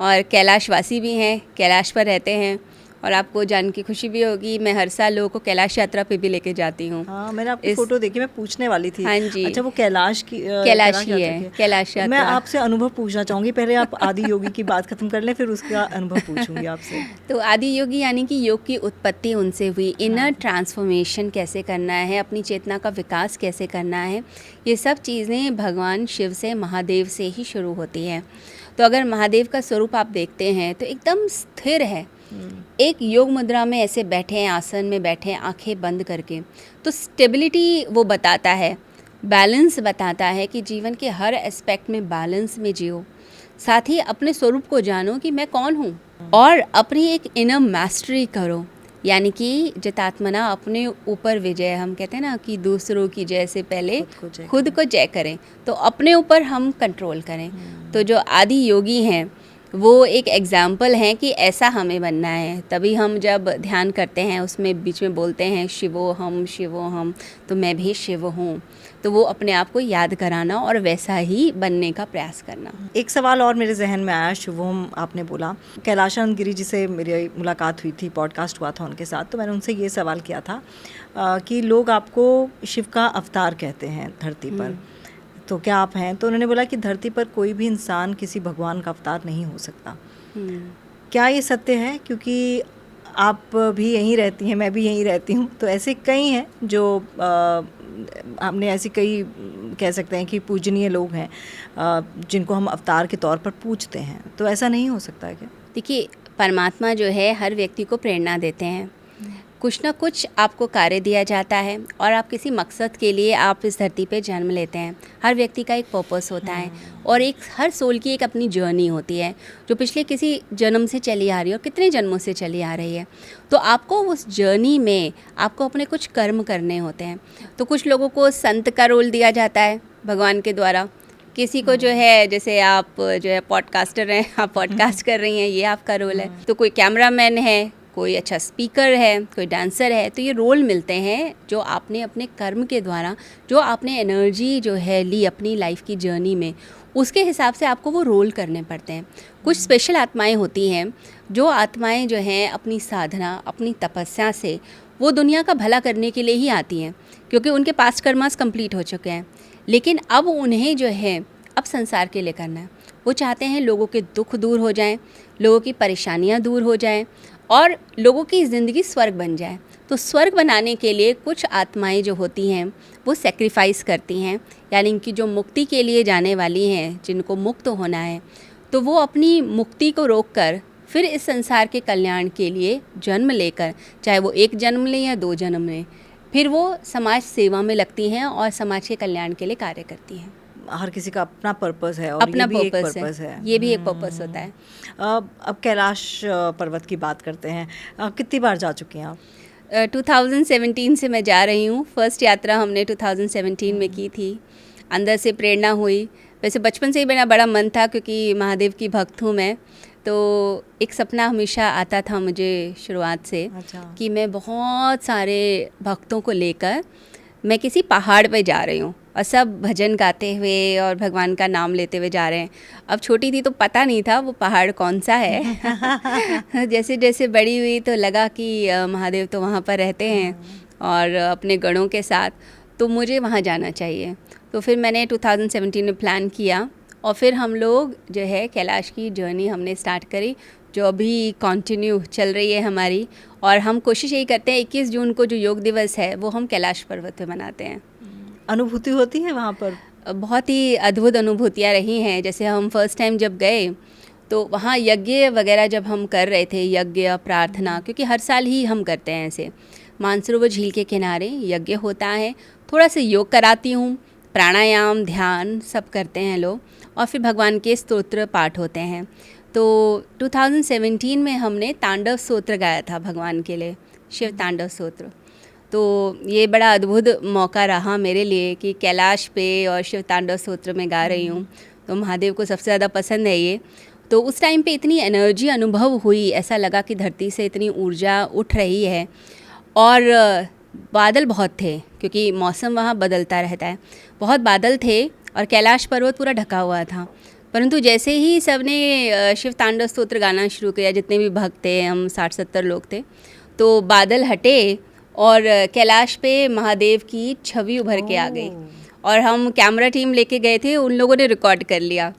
Speaker 2: और कैलाशवासी भी हैं, कैलाश पर रहते हैं। और आपको जान की खुशी भी होगी, मैं हर साल लोगों को कैलाश यात्रा पे भी लेके जाती हूँ।
Speaker 1: हाँ, मैंने आपकी फोटो देखी, मैं पूछने वाली थी।
Speaker 2: हाँ जी।
Speaker 1: अच्छा, वो कैलाश की
Speaker 2: कैलाश ही
Speaker 1: यात्रा
Speaker 2: है,
Speaker 1: की
Speaker 2: कैलाश यात्रा।
Speaker 1: मैं आपसे अनुभव पूछना चाहूँगी, पहले आप आदि योगी की बात खत्म कर लें, फिर उसका अनुभव पूछूंगी आपसे।
Speaker 2: तो आदि योगी यानी कि योग की उत्पत्ति उनसे हुई। इनर ट्रांसफॉर्मेशन कैसे करना है, अपनी चेतना का विकास कैसे करना है, ये सब चीज़ें भगवान शिव से, महादेव से ही शुरू होती हैं। तो अगर महादेव का स्वरूप आप देखते हैं तो एकदम स्थिर है, एक योग मुद्रा में ऐसे बैठे हैं, आसन में बैठे हैं, आंखें बंद करके। तो स्टेबिलिटी वो बताता है, बैलेंस बताता है कि जीवन के हर एस्पेक्ट में बैलेंस में जियो। साथ ही अपने स्वरूप को जानो कि मैं कौन हूँ, और अपनी एक इनर मास्टरी करो, यानी कि जितात्मना, अपने ऊपर विजय। हम कहते हैं ना कि दूसरों की जय से पहले खुद को जय करें, तो अपने ऊपर हम कंट्रोल करें। तो जो आदि योगी हैं वो एक एग्जाम्पल हैं कि ऐसा हमें बनना है। तभी हम जब ध्यान करते हैं उसमें बीच में बोलते हैं शिवो हम, तो मैं भी शिव हूँ। तो वो अपने आप को याद कराना और वैसा ही बनने का प्रयास करना।
Speaker 1: एक सवाल और मेरे जहन में आया, शिवोम आपने बोला, कैलाशानंद गिरी जी से मेरी मुलाकात हुई थी, पॉडकास्ट हुआ था उनके साथ, तो मैंने उनसे ये सवाल किया था कि लोग आपको शिव का अवतार कहते हैं धरती पर, तो क्या आप हैं? तो उन्होंने बोला कि धरती पर कोई भी इंसान किसी भगवान का अवतार नहीं हो सकता। क्या ये सत्य है? क्योंकि आप भी यहीं रहती हैं, मैं भी यहीं रहती हूँ, तो ऐसे कई हैं जो हमने ऐसी कई कह सकते हैं कि पूजनीय लोग हैं जिनको हम अवतार के तौर पर पूजते हैं, तो ऐसा नहीं हो सकता है क्या?
Speaker 2: देखिए, परमात्मा जो है हर व्यक्ति को प्रेरणा देते हैं, कुछ ना कुछ आपको कार्य दिया जाता है और आप किसी मकसद के लिए आप इस धरती पे जन्म लेते हैं। हर व्यक्ति का एक पर्पस होता है और एक हर सोल की एक अपनी जर्नी होती है जो पिछले किसी जन्म से चली आ रही है और कितने जन्मों से चली आ रही है। तो आपको उस जर्नी में आपको अपने कुछ कर्म करने होते हैं। तो कुछ लोगों को संत का रोल दिया जाता है भगवान के द्वारा, किसी को जो है, जैसे आप जो है पॉडकास्टर हैं, आप पॉडकास्ट कर रही हैं, ये आपका रोल है। तो कोई कैमरामैन है, कोई अच्छा स्पीकर है, कोई डांसर है। तो ये रोल मिलते हैं जो आपने अपने कर्म के द्वारा, जो आपने एनर्जी जो है ली अपनी लाइफ की जर्नी में, उसके हिसाब से आपको वो रोल करने पड़ते हैं। कुछ स्पेशल आत्माएं होती हैं, जो आत्माएं जो हैं अपनी साधना, अपनी तपस्या से वो दुनिया का भला करने के लिए ही आती हैं, क्योंकि उनके पास्ट कर्मास कंप्लीट हो चुके हैं। लेकिन अब उन्हें जो है अब संसार के लिए करना है। वो चाहते हैं लोगों के दुख दूर हो जाएं, लोगों की परेशानियां दूर हो जाएं और लोगों की ज़िंदगी स्वर्ग बन जाए। तो स्वर्ग बनाने के लिए कुछ आत्माएं जो होती हैं वो सेक्रीफाइस करती हैं, यानी इनकी जो मुक्ति के लिए जाने वाली हैं, जिनको मुक्त होना है, तो वो अपनी मुक्ति को रोककर फिर इस संसार के कल्याण के लिए जन्म लेकर, चाहे वो एक जन्म लें या 2 जन्म लें, फिर वो समाज सेवा में लगती हैं और समाज के कल्याण के लिए कार्य करती हैं।
Speaker 1: हर किसी का अपना पर्पस है और
Speaker 2: अपना
Speaker 1: ये भी एक
Speaker 2: पर्पस
Speaker 1: पर्पस है।
Speaker 2: ये भी एक पर्पस होता है।
Speaker 1: अब कैलाश पर्वत की बात करते हैं, कितनी बार जा चुकी हैं आप?
Speaker 2: 2017 से मैं जा रही हूँ। फर्स्ट यात्रा हमने 2017 में की थी। अंदर से प्रेरणा हुई। वैसे बचपन से ही मेरा बड़ा मन था, क्योंकि महादेव की भक्त हूँ मैं, तो एक सपना हमेशा आता था मुझे शुरुआत से।
Speaker 1: अच्छा।
Speaker 2: कि मैं बहुत सारे भक्तों को लेकर मैं किसी पहाड़ पे जा रही हूँ और सब भजन गाते हुए और भगवान का नाम लेते हुए जा रहे हैं। अब छोटी थी तो पता नहीं था वो पहाड़ कौन सा है। जैसे जैसे बड़ी हुई तो लगा कि महादेव तो वहाँ पर रहते हैं और अपने गणों के साथ, तो मुझे वहाँ जाना चाहिए। तो फिर मैंने 2017 में प्लान किया और फिर हम लोग जो है कैलाश की जर्नी हमने स्टार्ट करी, जो अभी कंटिन्यू चल रही है हमारी। और हम कोशिश यही करते हैं 21 जून को जो योग दिवस है वो हम कैलाश पर्वत पे मनाते हैं।
Speaker 1: अनुभूति होती है वहाँ पर?
Speaker 2: बहुत ही अद्भुत अनुभूतियाँ रही हैं। जैसे हम फर्स्ट टाइम जब गए तो वहाँ यज्ञ वगैरह जब हम कर रहे थे, यज्ञ प्रार्थना, क्योंकि हर साल ही हम करते हैं ऐसे, मानसरोवर झील के किनारे यज्ञ होता है। थोड़ा सा योग कराती हूँ, प्राणायाम, ध्यान सब करते हैं लोग, और फिर भगवान के स्तोत्र पाठ होते हैं। तो 2017 में हमने तांडव स्तोत्र गाया था भगवान के लिए, शिव तांडव स्तोत्र। तो ये बड़ा अद्भुत मौका रहा मेरे लिए कि कैलाश पे और शिव तांडव स्तोत्र में गा रही हूँ, तो महादेव को सबसे ज़्यादा पसंद है ये। तो उस टाइम पे इतनी एनर्जी अनुभव हुई, ऐसा लगा कि धरती से इतनी ऊर्जा उठ रही है। और बादल बहुत थे क्योंकि मौसम वहाँ बदलता रहता है, बहुत बादल थे और कैलाश पर्वत पूरा ढका हुआ था। परंतु जैसे ही सबने शिव तांडव स्तोत्र गाना शुरू किया, जितने भी भक्त थे, हम 60-70 लोग थे, तो बादल हटे और कैलाश पे महादेव की छवि उभर के आ गई। और हम कैमरा टीम लेके गए थे, उन लोगों ने रिकॉर्ड कर लिया।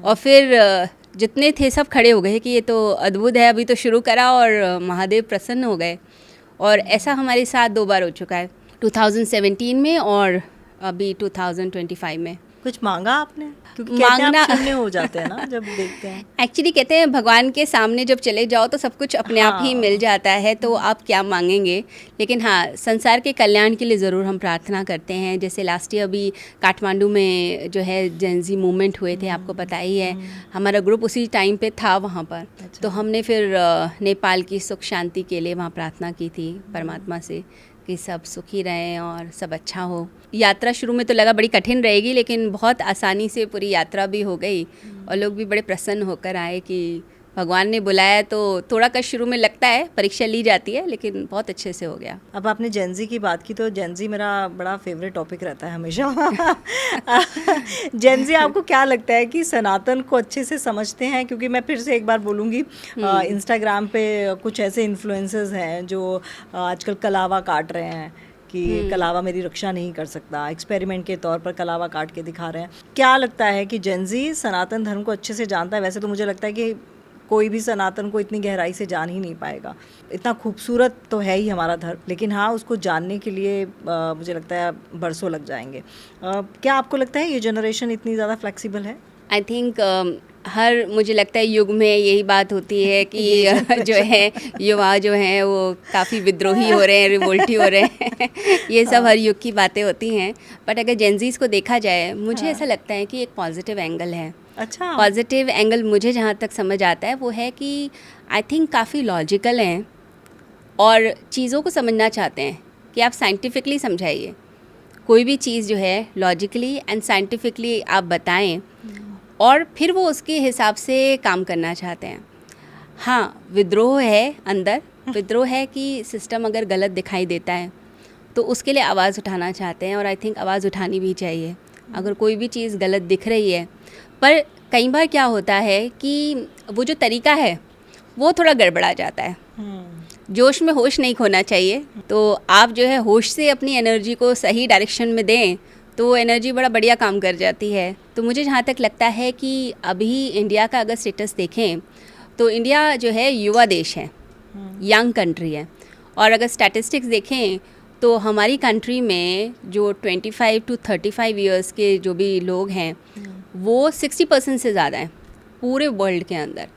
Speaker 2: और फिर जितने थे सब खड़े हो गए कि ये तो अद्भुत है, अभी तो शुरू करा और महादेव प्रसन्न हो गए। और ऐसा हमारे साथ 2 बार हो चुका है, 2017 में और अभी 2025 में।
Speaker 1: कुछ मांगा आपने? क्योंकि कहते हैं आप शून्य हो जाते हैं ना जब देखते हैं।
Speaker 2: एक्चुअली कहते हैं भगवान के सामने जब चले जाओ तो सब कुछ अपने आप ही मिल जाता है, तो आप क्या मांगेंगे। लेकिन हाँ, संसार के कल्याण के लिए ज़रूर हम प्रार्थना करते हैं। जैसे लास्ट ईयर अभी काठमांडू में जो है जेनजी मूवमेंट हुए थे, आपको पता ही है, हमारा ग्रुप उसी टाइम पे था वहाँ पर। तो हमने फिर नेपाल की सुख शांति के लिए वहाँ प्रार्थना की थी परमात्मा से कि सब सुखी रहें और सब अच्छा हो। यात्रा शुरू में तो लगा बड़ी कठिन रहेगी, लेकिन बहुत आसानी से पूरी यात्रा भी हो गई और लोग भी बड़े प्रसन्न होकर आए कि भगवान ने बुलाया। तो थोड़ा कष्ट शुरू में लगता है, परीक्षा ली जाती है, लेकिन बहुत अच्छे से हो गया।
Speaker 1: अब आपने जेनजी की बात की, तो जेनजी मेरा बड़ा फेवरेट टॉपिक रहता है हमेशा। जेनजी आपको क्या लगता है कि सनातन को अच्छे से समझते हैं? क्योंकि मैं फिर से एक बार बोलूँगी, इंस्टाग्राम पे कुछ ऐसे इन्फ्लुएंसर्स हैं जो आजकल कलावा काट रहे हैं कि कलावा मेरी रक्षा नहीं कर सकता, एक्सपेरिमेंट के तौर पर कलावा काट के दिखा रहे हैं। क्या लगता है कि जेनजी सनातन धर्म को अच्छे से जानता है? वैसे तो मुझे लगता है कि कोई भी सनातन को इतनी गहराई से जान ही नहीं पाएगा। इतना खूबसूरत तो है ही हमारा धर्म, लेकिन हाँ, उसको जानने के लिए मुझे लगता है बरसों लग जाएंगे। क्या आपको लगता है ये जनरेशन इतनी ज़्यादा फ्लेक्सिबल है?
Speaker 2: आई थिंक हर मुझे लगता है युग में यही बात होती है कि जो है युवा जो हैं वो काफ़ी विद्रोही हो रहे हैं, रिवोल्टी हो रहे हैं। ये सब हर युग की बातें होती हैं। बट अगर जेनजीज़ को देखा जाए, मुझे ऐसा लगता है कि एक पॉजिटिव एंगल है।
Speaker 1: अच्छा,
Speaker 2: पॉजिटिव एंगल मुझे जहाँ तक समझ आता है वो है कि आई थिंक काफ़ी लॉजिकल हैं और चीज़ों को समझना चाहते हैं कि आप साइंटिफिकली समझाइए। कोई भी चीज़ जो है लॉजिकली एंड साइंटिफिकली आप बताएं और फिर वो उसके हिसाब से काम करना चाहते हैं। हाँ, विद्रोह है अंदर, विद्रोह है कि सिस्टम अगर गलत दिखाई देता है तो उसके लिए आवाज़ उठाना चाहते हैं, और आई थिंक आवाज़ उठानी भी चाहिए अगर कोई भी चीज़ गलत दिख रही है। पर कई बार क्या होता है कि वो जो तरीका है वो थोड़ा गड़बड़ा जाता है। जोश में होश नहीं खोना चाहिए। तो आप जो है होश से अपनी एनर्जी को सही डायरेक्शन में दें तो वो एनर्जी बड़ा बढ़िया काम कर जाती है। तो मुझे जहाँ तक लगता है कि अभी इंडिया का अगर स्टेटस देखें तो इंडिया जो है युवा देश है, यंग कंट्री है। और अगर स्टैटिस्टिक्स देखें तो हमारी कंट्री में जो 25 to 35 इयर्स के जो भी लोग हैं वो 60% से ज़्यादा हैं पूरे वर्ल्ड के अंदर।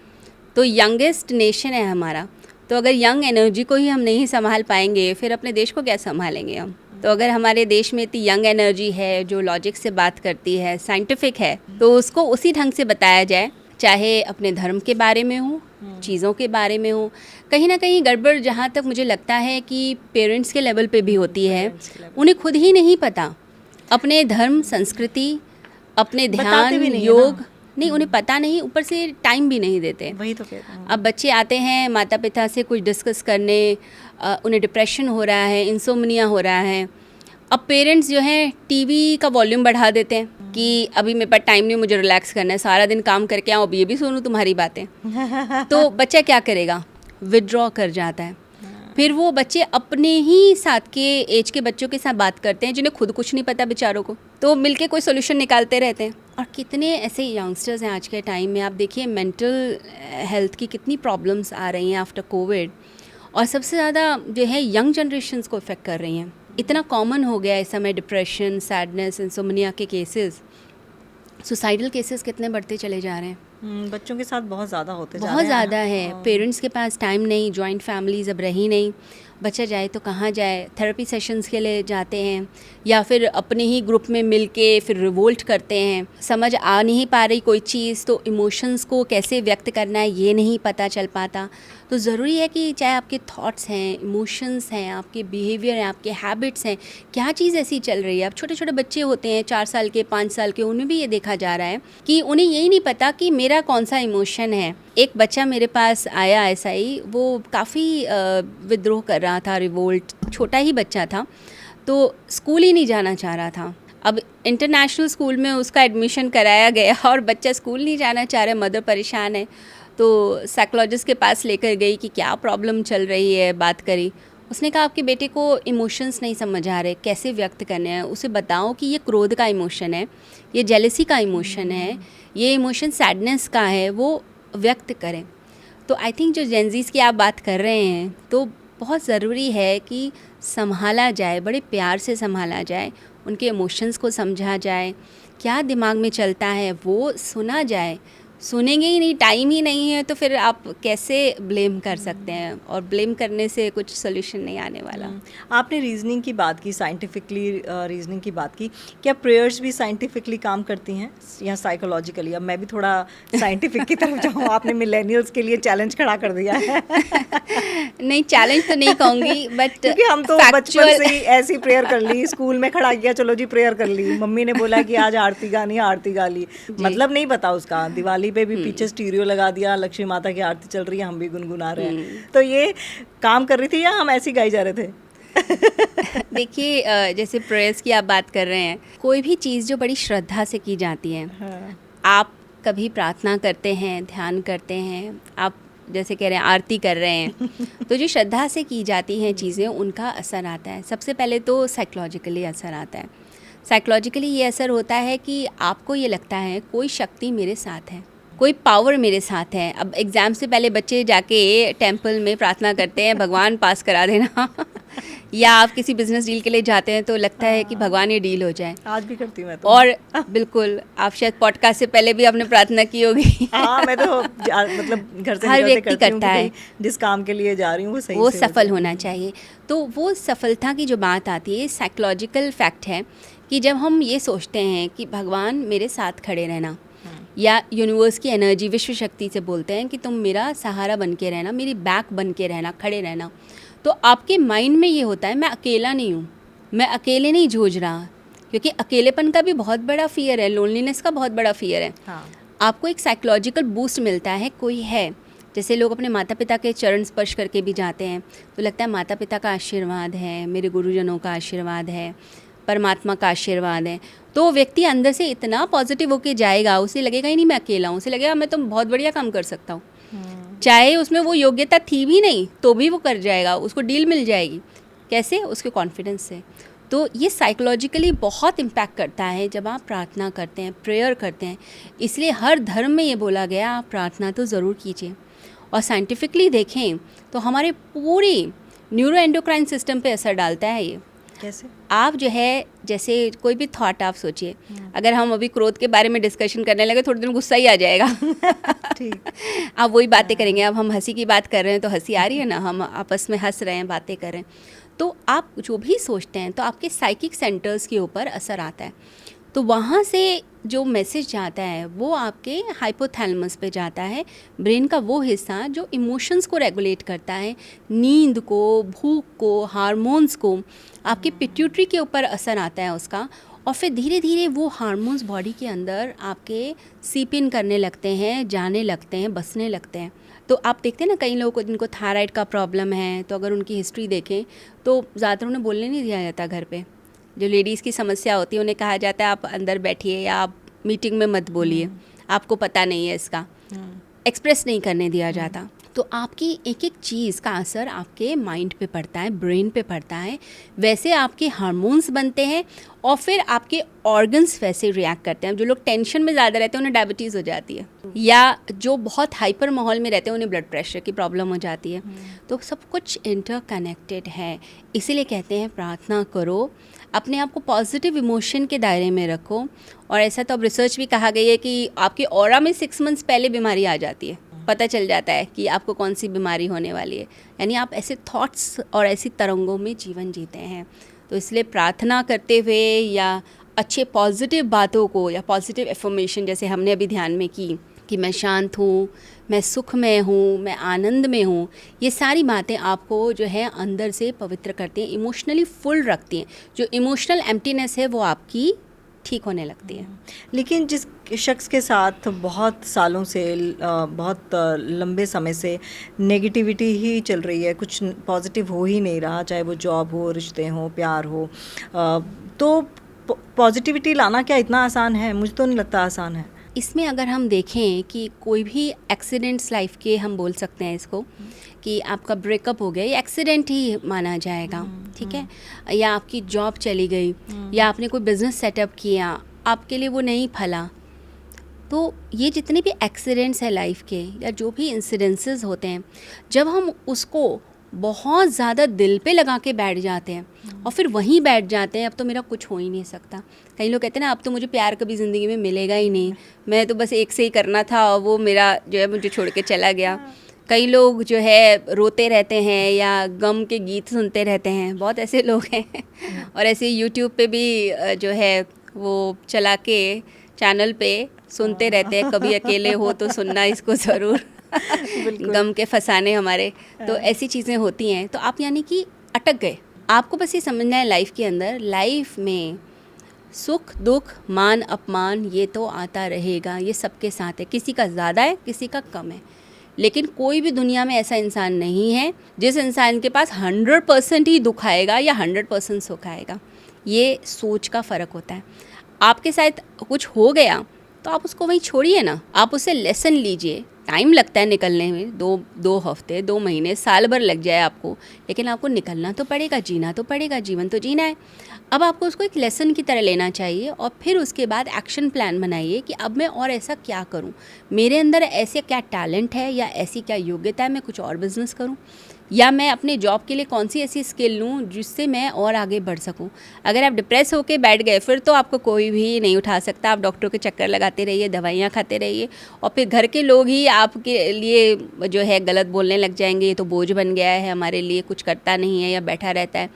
Speaker 2: तो यंगेस्ट नेशन है हमारा। तो अगर यंग एनर्जी को ही हम नहीं संभाल पाएंगे फिर अपने देश को क्या संभालेंगे हम। तो अगर हमारे देश में इतनी यंग एनर्जी है जो लॉजिक से बात करती है, साइंटिफिक है, तो उसको उसी ढंग से बताया जाए, चाहे अपने धर्म के बारे में हो, चीज़ों के बारे में हो। कहीं ना कहीं गड़बड़ जहाँ तक मुझे लगता है कि पेरेंट्स के लेवल पे भी होती है। उन्हें खुद ही नहीं पता अपने धर्म, संस्कृति, अपने ध्यान, योग नहीं, उन्हें पता नहीं, ऊपर से टाइम भी नहीं देते।
Speaker 1: वही तो कहते हैं।
Speaker 2: अब बच्चे आते हैं माता पिता से कुछ डिस्कस करने, उन्हें डिप्रेशन हो रहा है, इंसोमनिया हो रहा है। अब पेरेंट्स जो हैं टीवी का वॉल्यूम बढ़ा देते हैं कि अभी मेरे पास टाइम नहीं, मुझे रिलैक्स करना है, सारा दिन काम करके आओ, अब ये भी सुनूं तुम्हारी बातें। तो बच्चा क्या करेगा, विड्रॉ कर जाता है। फिर वो बच्चे अपने ही साथ के एज के बच्चों के साथ बात करते हैं जिन्हें खुद कुछ नहीं पता बेचारों को, तो मिलके कोई सोल्यूशन निकालते रहते हैं। और कितने ऐसे यंगस्टर्स हैं आज के टाइम में, आप देखिए मेंटल हेल्थ की कितनी प्रॉब्लम्स आ रही हैं आफ्टर कोविड, और सबसे ज़्यादा जो है यंग जनरेशन्स को इफ़ेक्ट कर रही हैं। इतना कॉमन हो गया इस समय डिप्रेशन, सैडनेस, इंसोमनिया के केसेस, सुसाइडल केसेस कितने बढ़ते चले जा रहे हैं।
Speaker 1: बच्चों के साथ बहुत ज़्यादा होते जा
Speaker 2: बहुत
Speaker 1: रहे हैं
Speaker 2: ज़्यादा
Speaker 1: ना।
Speaker 2: है। पेरेंट्स के पास टाइम नहीं, जॉइंट फैमिलीज अब रही नहीं, बच्चा जाए तो कहाँ जाए, थेरेपी सेशंस के लिए जाते हैं या फिर अपने ही ग्रुप में मिल के फिर रिवोल्ट करते हैं, समझ आ नहीं पा रही कोई चीज़, तो इमोशंस को कैसे व्यक्त करना है ये नहीं पता चल पाता। तो ज़रूरी है कि चाहे आपके थॉट्स हैं, इमोशंस हैं, आपके बिहेवियर हैं, आपके हैबिट्स हैं, क्या चीज़ ऐसी चल रही है। अब छोटे छोटे बच्चे होते हैं 4 साल के, 5 साल के, उनमें भी ये देखा जा रहा है कि उन्हें यही नहीं पता कि मेरा कौन सा इमोशन है। एक बच्चा मेरे पास आया ऐसा ही, वो काफ़ी विद्रोह कर रहा था, रिवोल्ट, छोटा ही बच्चा था, तो स्कूल ही नहीं जाना चाह रहा था। अब इंटरनेशनल स्कूल में उसका एडमिशन कराया गया और बच्चा स्कूल नहीं जाना चाह रहा है, मदर परेशान है। तो साइकोलॉजिस्ट के पास लेकर गई कि क्या प्रॉब्लम चल रही है, बात करी। उसने कहा आपके बेटे को इमोशंस नहीं समझ आ रहे, कैसे व्यक्त करने हैं, उसे बताओ कि ये क्रोध का इमोशन है, ये जेलसी का इमोशन है, ये इमोशन सैडनेस का है, वो व्यक्त करें। तो आई थिंक जो जेनजीज़ की आप बात कर रहे हैं, तो बहुत ज़रूरी है कि संभाला जाए, बड़े प्यार से संभाला जाए, उनके इमोशंस को समझा जाए, क्या दिमाग में चलता है वो सुना जाए। सुनेंगे ही नहीं, टाइम ही नहीं है, तो फिर आप कैसे ब्लेम कर सकते हैं, और ब्लेम करने से कुछ सोल्यूशन नहीं आने वाला।
Speaker 1: आपने रीजनिंग की बात की, साइंटिफिकली रीजनिंग की बात की, क्या प्रेयर्स भी साइंटिफिकली काम करती हैं या साइकोलॉजिकली? अब मैं भी थोड़ा साइंटिफिक की तरफ जाऊँ, आपने मिलेनियल्स के लिए चैलेंज खड़ा कर दिया है।
Speaker 2: नहीं, चैलेंज तो नहीं कहूँगी, बट
Speaker 1: क्योंकि हम तो बचपन से ही ऐसी प्रेयर कर ली, स्कूल में खड़ा किया, चलो जी प्रेयर कर ली, मम्मी ने बोला कि आज आरती गानी, आरती गा ली, मतलब नहीं पता उसका। दिवाली पे भी पीछे स्टीरियो लगा दिया, लक्ष्मी माता की आरती चल रही है, हम भी गुनगुना रहे हैं। तो ये काम कर रही थी या हम ऐसे ही गाई जा रहे थे?
Speaker 2: देखिए, जैसे प्रेयर्स की आप बात कर रहे हैं, कोई भी चीज़ जो बड़ी श्रद्धा से की जाती है,
Speaker 1: हाँ।
Speaker 2: आप कभी प्रार्थना करते हैं, ध्यान करते हैं, आप जैसे कह रहे हैं आरती कर रहे हैं, तो जो श्रद्धा से की जाती हैं चीज़ें, उनका असर आता है। सबसे पहले तो साइकोलॉजिकली असर आता है। साइकोलॉजिकली ये असर होता है कि आपको ये लगता है कोई शक्ति मेरे साथ है, कोई पावर मेरे साथ है। अब एग्ज़ाम से पहले बच्चे जाके टेंपल में प्रार्थना करते हैं, भगवान पास करा देना या आप किसी बिजनेस डील के लिए जाते हैं तो लगता है कि भगवान ये डील हो जाए।
Speaker 1: आज भी करती हूँ मैं तो।
Speaker 2: और बिल्कुल, आप शायद पॉडकास्ट से पहले भी आपने प्रार्थना की होगी।
Speaker 1: हाँ, मैं तो मतलब घर से
Speaker 2: हर
Speaker 1: निकलते
Speaker 2: व्यक्ति
Speaker 1: करती हूँ
Speaker 2: करता
Speaker 1: कि
Speaker 2: है।
Speaker 1: भाई जिस काम के लिए जा रही हूँ वो सही
Speaker 2: वो
Speaker 1: से हो
Speaker 2: सफल
Speaker 1: जाए।
Speaker 2: होना चाहिए। तो वो सफलता की जो बात आती है, साइकोलॉजिकल फैक्ट है कि जब हम ये सोचते हैं कि भगवान मेरे साथ खड़े रहना, या यूनिवर्स की एनर्जी, विश्व शक्ति से बोलते हैं कि तुम मेरा सहारा बन के रहना, मेरी बैक बन के रहना, खड़े रहना, तो आपके माइंड में ये होता है मैं अकेला नहीं हूँ, मैं अकेले नहीं जूझ रहा, क्योंकि अकेलेपन का भी बहुत बड़ा फियर है, लोनलीनेस का बहुत बड़ा फियर है।
Speaker 1: हाँ।
Speaker 2: आपको एक साइकोलॉजिकल बूस्ट मिलता है, कोई है। जैसे लोग अपने माता पिता के चरण स्पर्श करके भी जाते हैं, तो लगता है माता पिता का आशीर्वाद है, मेरे गुरुजनों का आशीर्वाद है, परमात्मा का आशीर्वाद है। तो व्यक्ति अंदर से इतना पॉजिटिव होके जाएगा, उसे लगेगा ही नहीं मैं अकेला हूँ, उसे लगेगा मैं तो बहुत बढ़िया काम कर सकता हूँ। चाहे उसमें वो योग्यता थी भी नहीं तो भी वो कर जाएगा, उसको डील मिल जाएगी। कैसे? उसके कॉन्फिडेंस से। तो ये साइकोलॉजिकली बहुत इम्पैक्ट करता है जब आप प्रार्थना करते हैं, प्रेयर करते हैं। इसलिए हर धर्म में ये बोला गया आप प्रार्थना तो ज़रूर कीजिए। और साइंटिफिकली देखें तो हमारे पूरी न्यूरो एंडोक्राइन सिस्टम पे असर डालता है ये।
Speaker 1: कैसे?
Speaker 2: आप जो है, जैसे कोई भी थॉट आप सोचिए, अगर हम अभी क्रोध के बारे में डिस्कशन करने लगे, थोड़ी देर में गुस्सा ही आ जाएगा।
Speaker 1: ठीक।
Speaker 2: आप वही बातें करेंगे। अब हम हंसी की बात कर रहे हैं तो हंसी आ रही है ना, हम आपस में हंस रहे हैं, बातें कर रहे हैं, तो आप जो भी सोचते हैं तो आपके साइकिक सेंटर्स के ऊपर असर आता है। तो वहाँ से जो मैसेज जाता है वो आपके हाइपोथैलेमस पे जाता है, ब्रेन का वो हिस्सा जो इमोशंस को रेगुलेट करता है, नींद को, भूख को, हार्मोन्स को। आपके पिट्यूटरी के ऊपर असर आता है उसका, और फिर धीरे धीरे वो हार्मोन्स बॉडी के अंदर आपके सीप इन करने लगते हैं, जाने लगते हैं, बसने लगते हैं। तो आप देखते हैं ना, कई लोगों को जिनको थायराइड का प्रॉब्लम है, तो अगर उनकी हिस्ट्री देखें तो ज़्यादातर उन्हें बोलने नहीं दिया जाता घर पे। जो लेडीज़ की समस्या होती है उन्हें कहा जाता है आप अंदर बैठिए या आप मीटिंग में मत बोलिए, आपको पता नहीं है इसका, एक्सप्रेस नहीं करने दिया जाता। तो आपकी एक एक चीज़ का असर आपके माइंड पे पड़ता है, ब्रेन पे पड़ता है, वैसे आपके हार्मोन्स बनते हैं और फिर आपके ऑर्गन्स वैसे रिएक्ट करते हैं। जो लोग टेंशन में ज़्यादा रहते हैं उन्हें डायबिटीज़ हो जाती है। या जो बहुत हाइपर माहौल में रहते हैं उन्हें ब्लड प्रेशर की प्रॉब्लम हो जाती है। तो सब कुछ इंटरकनेक्टेड है, इसीलिए कहते हैं प्रार्थना करो, अपने आप को पॉजिटिव इमोशन के दायरे में रखो। और ऐसा तो अब रिसर्च भी कहा गई है कि आपके ऑरा में 6 मंथ्स पहले बीमारी आ जाती है, पता चल जाता है कि आपको कौन सी बीमारी होने वाली है। यानी आप ऐसे थॉट्स और ऐसी तरंगों में जीवन जीते हैं। तो इसलिए प्रार्थना करते हुए या अच्छे पॉजिटिव बातों को या पॉजिटिव एफर्मेशन जैसे हमने अभी ध्यान में की कि मैं शांत हूँ, मैं सुख में हूँ, मैं आनंद में हूँ, ये सारी बातें आपको जो है अंदर से पवित्र करती हैं, इमोशनली फुल रखती हैं। जो इमोशनल एम्प्टीनेस है वो आपकी ठीक होने लगती है।
Speaker 1: लेकिन जिस शख्स के साथ बहुत सालों से बहुत लंबे समय से नेगेटिविटी ही चल रही है, कुछ पॉजिटिव हो ही नहीं रहा, चाहे वो जॉब हो, रिश्ते हो, प्यार हो, तो पॉजिटिविटी लाना क्या इतना आसान है? मुझे तो नहीं लगता आसान है।
Speaker 2: इसमें अगर हम देखें कि कोई भी एक्सीडेंट्स लाइफ के हम बोल सकते हैं इसको कि आपका ब्रेकअप हो गया, ये एक्सीडेंट ही माना जाएगा, ठीक है। या आपकी जॉब चली गई, या आपने कोई बिज़नेस सेटअप किया, आपके लिए वो नहीं फला, तो ये जितने भी एक्सीडेंट्स हैं लाइफ के या जो भी इंसिडेंसेस होते हैं, जब हम उसको बहुत ज़्यादा दिल पे लगा के बैठ जाते हैं और फिर वहीं बैठ जाते हैं, अब तो मेरा कुछ हो ही नहीं सकता। कई लोग कहते हैं ना, अब तो मुझे प्यार कभी ज़िंदगी में मिलेगा ही नहीं, मैं तो बस एक से ही करना था और वो मेरा जो है मुझे छोड़ के चला गया। कई लोग जो है रोते रहते हैं या गम के गीत सुनते रहते हैं, बहुत ऐसे लोग हैं। और ऐसे यूट्यूब पे भी जो है वो चला के चैनल पे सुनते रहते हैं, कभी अकेले हो तो सुनना इसको ज़रूर। गम के फसाने हमारे, तो ऐसी चीज़ें होती हैं। तो आप यानी कि अटक गए। आपको बस ये समझना है लाइफ के अंदर, लाइफ में सुख दुख मान अपमान ये तो आता रहेगा, ये सबके साथ है, किसी का ज़्यादा है किसी का कम है। लेकिन कोई भी दुनिया में ऐसा इंसान नहीं है जिस इंसान के पास 100% ही दुख आएगा या 100% सुख आएगा। ये सोच का फ़र्क होता है। आपके साथ कुछ हो गया तो आप उसको वहीं छोड़िए ना, आप उसे लेसन लीजिए। टाइम लगता है निकलने में, दो हफ्ते, 2 महीने, साल भर लग जाए आपको, लेकिन आपको निकलना तो पड़ेगा, जीना तो पड़ेगा, जीवन तो जीना है। अब आपको उसको एक लेसन की तरह लेना चाहिए और फिर उसके बाद एक्शन प्लान बनाइए कि अब मैं और ऐसा क्या करूं, मेरे अंदर ऐसे क्या टैलेंट है या ऐसी क्या योग्यता है, मैं कुछ और बिजनेस करूं, या मैं अपने जॉब के लिए कौन सी ऐसी स्किल लूँ जिससे मैं और आगे बढ़ सकूँ। अगर आप डिप्रेस होकर बैठ गए फिर तो आपको कोई भी नहीं उठा सकता। आप डॉक्टरों के चक्कर लगाते रहिए, दवाइयाँ खाते रहिए और फिर घर के लोग ही आपके लिए जो है गलत बोलने लग जाएंगे, ये तो बोझ बन गया है हमारे लिए, कुछ करता नहीं है या बैठा रहता है,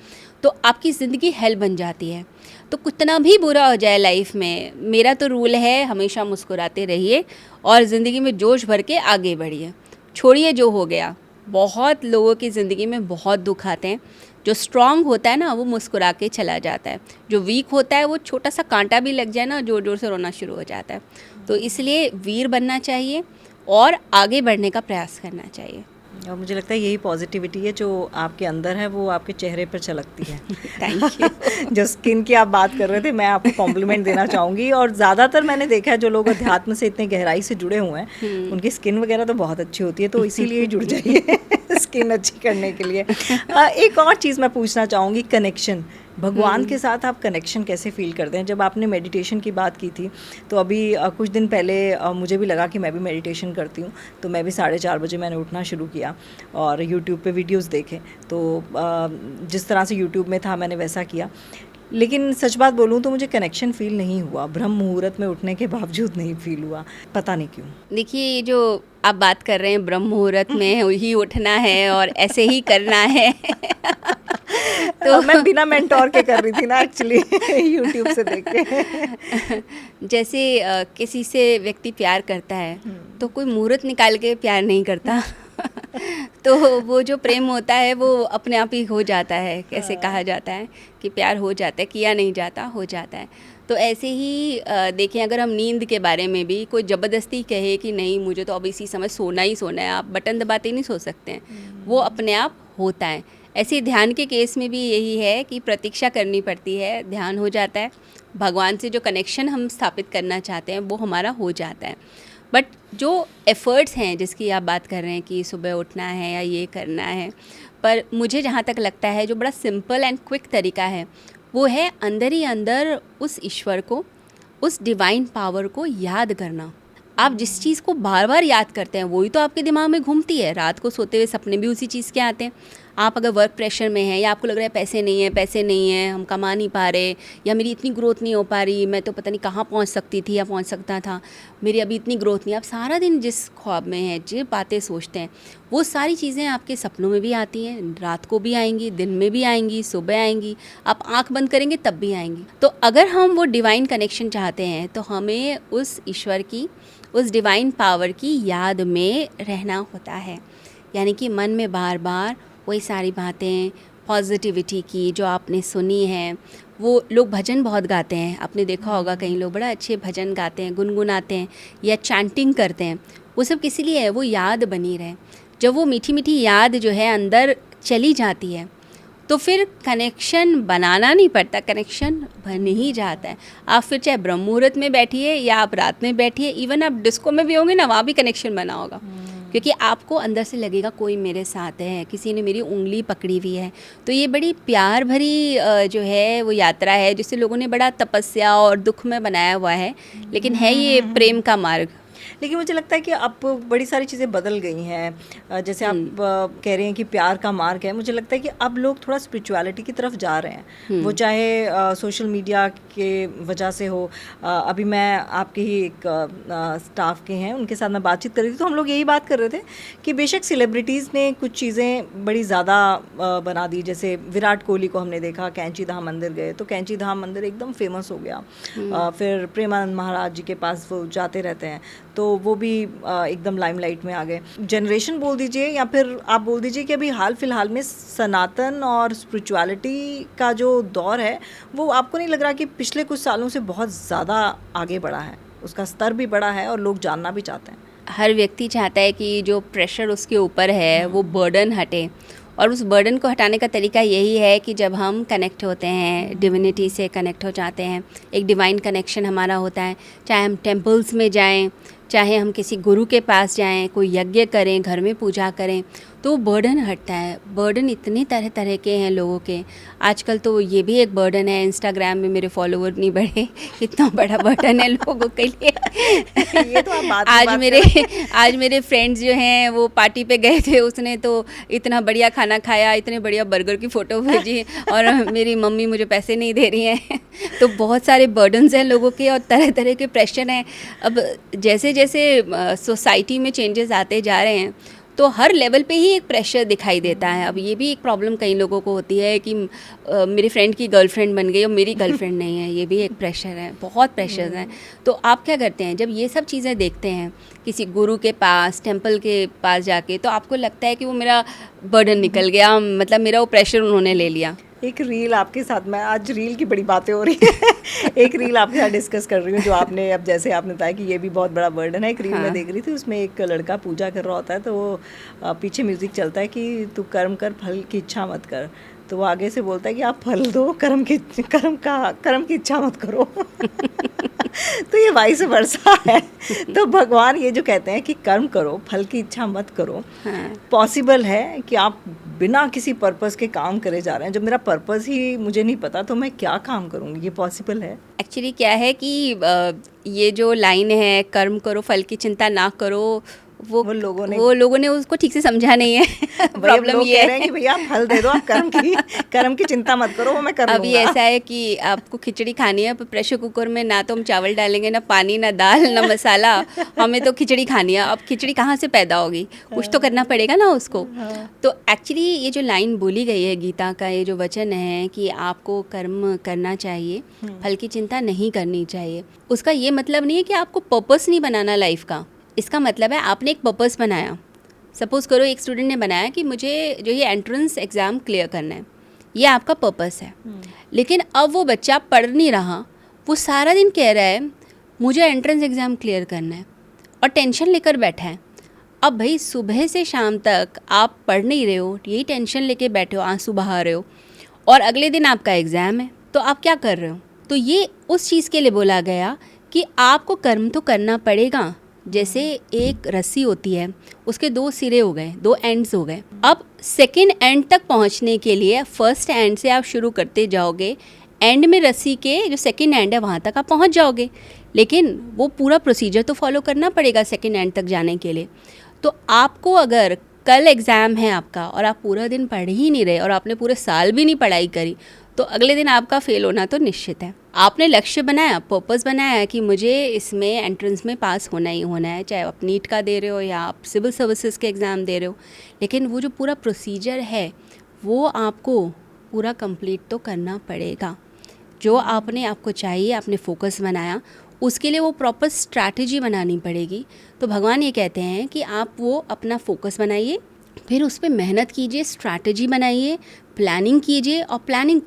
Speaker 2: तो आपकी ज़िंदगी हेल बन जाती है। तो कितना भी बुरा हो जाए लाइफ में, मेरा तो रूल है हमेशा मुस्कुराते रहिए और ज़िंदगी में जोश भर के आगे बढ़िए, छोड़िए जो हो गया। बहुत लोगों की ज़िंदगी में बहुत दुख आते हैं। जो स्ट्रांग होता है ना वो मुस्कुरा के चला जाता है, जो वीक होता है वो छोटा सा कांटा भी लग जाए ना जोर जोर से रोना शुरू हो जाता है। तो इसलिए वीर बनना चाहिए और आगे बढ़ने का प्रयास करना चाहिए।
Speaker 1: और मुझे लगता है यही पॉजिटिविटी है जो आपके अंदर है, वो आपके चेहरे पर झलकती है।
Speaker 2: Thank you.
Speaker 1: जो स्किन की आप बात कर रहे थे, मैं आपको कॉम्प्लीमेंट देना चाहूँगी। और ज़्यादातर मैंने देखा है जो लोग अध्यात्म से इतने गहराई से जुड़े हुए हैं उनकी स्किन वगैरह तो बहुत अच्छी होती है, तो इसीलिए जुड़ जाइए स्किन अच्छी करने के लिए। एक और चीज़ मैं पूछना चाहूँगी, कनेक्शन भगवान के साथ आप कनेक्शन कैसे फील करते हैं? जब आपने मेडिटेशन की बात की थी तो अभी कुछ दिन पहले मुझे भी लगा कि मैं भी मेडिटेशन करती हूँ, तो मैं भी 4:30 बजे मैंने उठना शुरू किया और यूट्यूब पे वीडियोस देखे। तो जिस तरह से यूट्यूब में था मैंने वैसा किया, लेकिन सच बात बोलूँ तो मुझे कनेक्शन फील नहीं हुआ। ब्रह्म मुहूर्त में उठने के बावजूद नहीं फील हुआ, पता नहीं क्यों।
Speaker 2: देखिए, ये जो आप बात कर रहे हैं ब्रह्म मुहूर्त में ही उठना है और ऐसे ही करना है
Speaker 1: तो मैं बिना मेंटोर के कर रही थी ना एक्चुअली यूट्यूब से देख के।
Speaker 2: जैसे किसी से व्यक्ति प्यार करता है तो कोई मुहूर्त निकाल के प्यार नहीं करता तो वो जो प्रेम होता है वो अपने आप ही हो जाता है। कैसे कहा जाता है कि प्यार हो जाता है, किया नहीं जाता, हो जाता है। तो ऐसे ही देखें, अगर हम नींद के बारे में भी कोई ज़बरदस्ती कहे कि नहीं मुझे तो अब इसी समय सोना ही सोना है, आप बटन दबाते नहीं सो सकते हैं, वो अपने आप होता है। ऐसे ही ध्यान के केस में भी यही है कि प्रतीक्षा करनी पड़ती है, ध्यान हो जाता है, भगवान से जो कनेक्शन हम स्थापित करना चाहते हैं वो हमारा हो जाता है। बट जो एफ़र्ट्स हैं जिसकी आप बात कर रहे हैं कि सुबह उठना है या ये करना है, पर मुझे जहाँ तक लगता है जो बड़ा सिंपल एंड क्विक तरीका है वो है अंदर ही अंदर उस ईश्वर को, उस डिवाइन पावर को याद करना। आप जिस चीज़ को बार बार याद करते हैं वही तो आपके दिमाग में घूमती है। रात को सोते हुए सपने भी उसी चीज़ के आते हैं। आप अगर वर्क प्रेशर में हैं या आपको लग रहा है पैसे नहीं हैं, हम कमा नहीं पा रहे, या मेरी इतनी ग्रोथ नहीं हो पा रही, मैं तो पता नहीं कहाँ पहुँच सकती थी या पहुँच सकता था, मेरी अभी इतनी ग्रोथ नहीं। आप सारा दिन जिस ख्वाब में हैं, जो बातें सोचते हैं, वो सारी चीज़ें आपके सपनों में भी आती हैं, रात को भी आएंगी, दिन में भी आएंगी, सुबह आएंगी, आप आँख बंद करेंगे तब भी आएंगी। तो अगर हम वो डिवाइन कनेक्शन चाहते हैं तो हमें उस ईश्वर की, उस डिवाइन पावर की याद में रहना होता है। यानी कि मन में बार बार वही सारी बातें पॉजिटिविटी की जो आपने सुनी है। वो लोग भजन बहुत गाते हैं, आपने देखा होगा कई लोग बड़ा अच्छे भजन गाते हैं, गुनगुनाते हैं या चैंटिंग करते हैं। वो सब किस लिए है? वो याद बनी रहे। जब वो मीठी मीठी याद जो है अंदर चली जाती है तो फिर कनेक्शन बनाना नहीं पड़ता, कनेक्शन बन ही जाता है। आप फिर चाहे ब्रह्म मुहूर्त में बैठिए या आप रात में बैठिए, इवन आप डिस्को में भी होंगे ना, वहाँ भी कनेक्शन बना होगा। क्योंकि आपको अंदर से लगेगा कोई मेरे साथ है, किसी ने मेरी उंगली पकड़ी हुई है। तो ये बड़ी प्यार भरी जो है वो यात्रा है, जिसे लोगों ने बड़ा तपस्या और दुख में बनाया हुआ है, लेकिन है ये प्रेम का मार्ग।
Speaker 1: लेकिन मुझे लगता है कि अब बड़ी सारी चीज़ें बदल गई हैं। जैसे आप कह रहे हैं कि प्यार का मार्ग है, मुझे लगता है कि अब लोग थोड़ा स्पिरिचुअलिटी की तरफ जा रहे हैं। वो चाहे सोशल मीडिया के वजह से हो। अभी मैं आपके ही एक स्टाफ के हैं, उनके साथ मैं बातचीत कर रही थी, तो हम लोग यही बात कर रहे थे कि बेशक सेलिब्रिटीज़ ने कुछ चीज़ें बड़ी ज़्यादा बना दी। जैसे विराट कोहली को हमने देखा, कैंची धाम मंदिर गए तो कैंची धाम मंदिर एकदम फेमस हो गया। फिर प्रेमानंद महाराज जी के पास वो जाते रहते हैं, तो वो भी एकदम लाइमलाइट में आ गए। जनरेशन बोल दीजिए या फिर आप बोल दीजिए कि अभी हाल फिलहाल में सनातन और स्पिरिचुअलिटी का जो दौर है, वो आपको नहीं लग रहा कि पिछले कुछ सालों से बहुत ज़्यादा आगे बढ़ा है? उसका स्तर भी बढ़ा है और लोग जानना भी चाहते हैं।
Speaker 2: हर व्यक्ति चाहता है कि जो प्रेशर उसके ऊपर है वो बर्डन हटे, और उस बर्डन को हटाने का तरीका यही है कि जब हम कनेक्ट होते हैं, डिविनिटी से कनेक्ट हो जाते हैं, एक डिवाइन कनेक्शन हमारा होता है। चाहे हम टेम्पल्स में जाएं, चाहे हम किसी गुरु के पास जाएं, कोई यज्ञ करें, घर में पूजा करें, तो बर्डन हटता है। बर्डन इतने तरह तरह के हैं लोगों के। आजकल तो ये भी एक बर्डन है, इंस्टाग्राम में मेरे फॉलोवर नहीं बढ़े, इतना बड़ा बर्डन है लोगों के लिए।
Speaker 1: ये तो आप बात
Speaker 2: आज मेरे फ्रेंड्स जो हैं वो पार्टी पे गए थे, उसने तो इतना बढ़िया खाना खाया, इतने बढ़िया बर्गर की फ़ोटो भेजी, और मेरी मम्मी मुझे पैसे नहीं दे रही हैं। तो बहुत सारे बर्डन्स हैं लोगों के और तरह तरह के प्रेशर हैं। अब जैसे जैसे सोसाइटी में चेंजेस आते जा रहे हैं तो हर लेवल पे ही एक प्रेशर दिखाई देता है। अब ये भी एक प्रॉब्लम कई लोगों को होती है कि मेरे फ्रेंड की गर्लफ्रेंड बन गई और मेरी गर्लफ्रेंड नहीं है, ये भी एक प्रेशर है, बहुत प्रेशर है। तो आप क्या करते हैं जब ये सब चीज़ें देखते हैं किसी गुरु के पास, टेंपल के पास जाके, तो आपको लगता है कि वो मेरा बर्डन निकल गया, मतलब मेरा वो प्रेशर उन्होंने ले लिया।
Speaker 1: एक रील आपके साथ, मैं आज रील की बड़ी बातें हो रही है एक रील आपके साथ डिस्कस कर रही हूँ जो आपने, अब जैसे आपने बताया कि ये भी बहुत बड़ा बर्डन है। एक रील मैं देख रही थी, उसमें एक लड़का पूजा कर रहा होता है, तो वो पीछे म्यूज़िक चलता है कि तू कर्म कर, फल की इच्छा मत कर। तो वो आगे से बोलता है कि आप फल दो, कर्म की इच्छा मत करो। तो ये वाइस वर्सा है। तो भगवान ये जो कहते हैं कि कर्म करो, फल की इच्छा मत करो, पॉसिबल है कि आप बिना किसी पर्पस के काम करे जा रहे हैं? जब मेरा पर्पस ही मुझे नहीं पता तो मैं क्या काम करूँगी? ये पॉसिबल है?
Speaker 2: एक्चुअली क्या है कि ये जो लाइन है, कर्म करो फल की चिंता ना करो, वो लोगों ने उसको ठीक से समझा नहीं है। प्रॉब्लम ये है
Speaker 1: कि भैया फल दे दो, आप कर्म की चिंता मत करो, वो मैं कर लूँगा।
Speaker 2: अभी ऐसा है कि आपको खिचड़ी खानी है, पर प्रेशर कुकर में ना तो हम चावल डालेंगे, ना पानी, ना दाल, ना मसाला, हमें तो खिचड़ी खानी है। अब खिचड़ी कहाँ से पैदा होगी? कुछ तो करना पड़ेगा ना उसको। तो एक्चुअली ये जो लाइन बोली गई है गीता का, ये जो वचन है कि आपको कर्म करना चाहिए, फल की चिंता नहीं करनी चाहिए, उसका ये मतलब नहीं है कि आपको पर्पस नहीं बनाना लाइफ का। इसका मतलब है आपने एक पर्पस बनाया। सपोज़ करो एक स्टूडेंट ने बनाया कि मुझे जो ये एंट्रेंस एग्ज़ाम क्लियर करना है, ये आपका पर्पस है। लेकिन अब वो बच्चा पढ़ नहीं रहा, वो सारा दिन कह रहा है मुझे एंट्रेंस एग्ज़ाम क्लियर करना है, और टेंशन लेकर बैठा है। अब भाई सुबह से शाम तक आप पढ़ नहीं रहे हो, यही टेंशन लेके बैठे हो, आंसू बहा रहे हो, और अगले दिन आपका एग्ज़ाम है, तो आप क्या कर रहे हो? तो ये उस चीज़ के लिए बोला गया कि आपको कर्म तो करना पड़ेगा। जैसे एक रस्सी होती है, उसके 2 सिरे हो गए, 2 एंड्स हो गए। अब सेकंड एंड तक पहुंचने के लिए फर्स्ट एंड से आप शुरू करते जाओगे, एंड में रस्सी के जो सेकंड एंड है वहाँ तक आप पहुँच जाओगे। लेकिन वो पूरा प्रोसीजर तो फॉलो करना पड़ेगा सेकेंड एंड तक जाने के लिए। तो आपको अगर कल एग्ज़ाम है आपका और आप पूरा दिन पढ़ ही नहीं रहे और आपने पूरे साल भी नहीं पढ़ाई करी, तो अगले दिन आपका फेल होना तो निश्चित है। आपने लक्ष्य बनाया, पर्पस बनाया कि मुझे इसमें एंट्रेंस में पास होना ही होना है, चाहे आप नीट का दे रहे हो या आप सिविल सर्विसेज के एग्ज़ाम दे रहे हो, लेकिन वो जो पूरा प्रोसीजर है वो आपको पूरा कंप्लीट तो करना पड़ेगा। जो आपको चाहिए, आपने फोकस बनाया, उसके लिए वो प्रॉपर स्ट्रैटेजी बनानी पड़ेगी। तो भगवान ये कहते हैं कि आप वो अपना फोकस बनाइए, फिर उस पर मेहनत कीजिए, स्ट्रैटेजी बनाइए, प्लानिंग कीजिए और प्लानिंग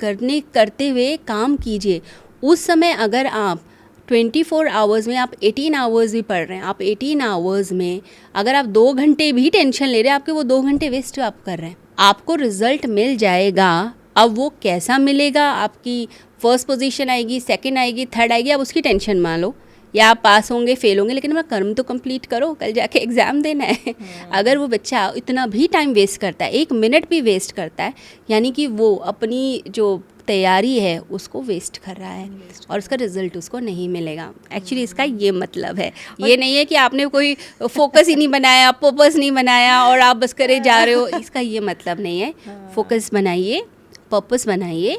Speaker 2: करते हुए काम कीजिए। उस समय अगर आप 24 आवर्स में आप 18 आवर्स भी पढ़ रहे हैं, आप 18 आवर्स में अगर आप 2 घंटे भी टेंशन ले रहे हैं, आपके वो 2 घंटे वेस्ट आप कर रहे हैं। आपको रिजल्ट मिल जाएगा। अब वो कैसा मिलेगा, आपकी फर्स्ट पोजीशन आएगी, सेकंड आएगी, थर्ड आएगी, आप उसकी टेंशन मान लो, या आप पास होंगे फेल होंगे, लेकिन अपना कर्म तो कंप्लीट करो, कल जाके एग्ज़ाम देना है। अगर वो बच्चा इतना भी टाइम वेस्ट करता है, 1 मिनट भी वेस्ट करता है, यानी कि वो अपनी जो तैयारी है उसको वेस्ट कर रहा है और उसका रिजल्ट उसको नहीं मिलेगा। एक्चुअली इसका ये मतलब है, ये नहीं है कि आपने कोई फोकस ही नहीं बनाया, पर्पस नहीं बनाया और आप बस करे जा रहे हो, इसका ये मतलब नहीं है। फोकस बनाइए, पर्पस बनाइए,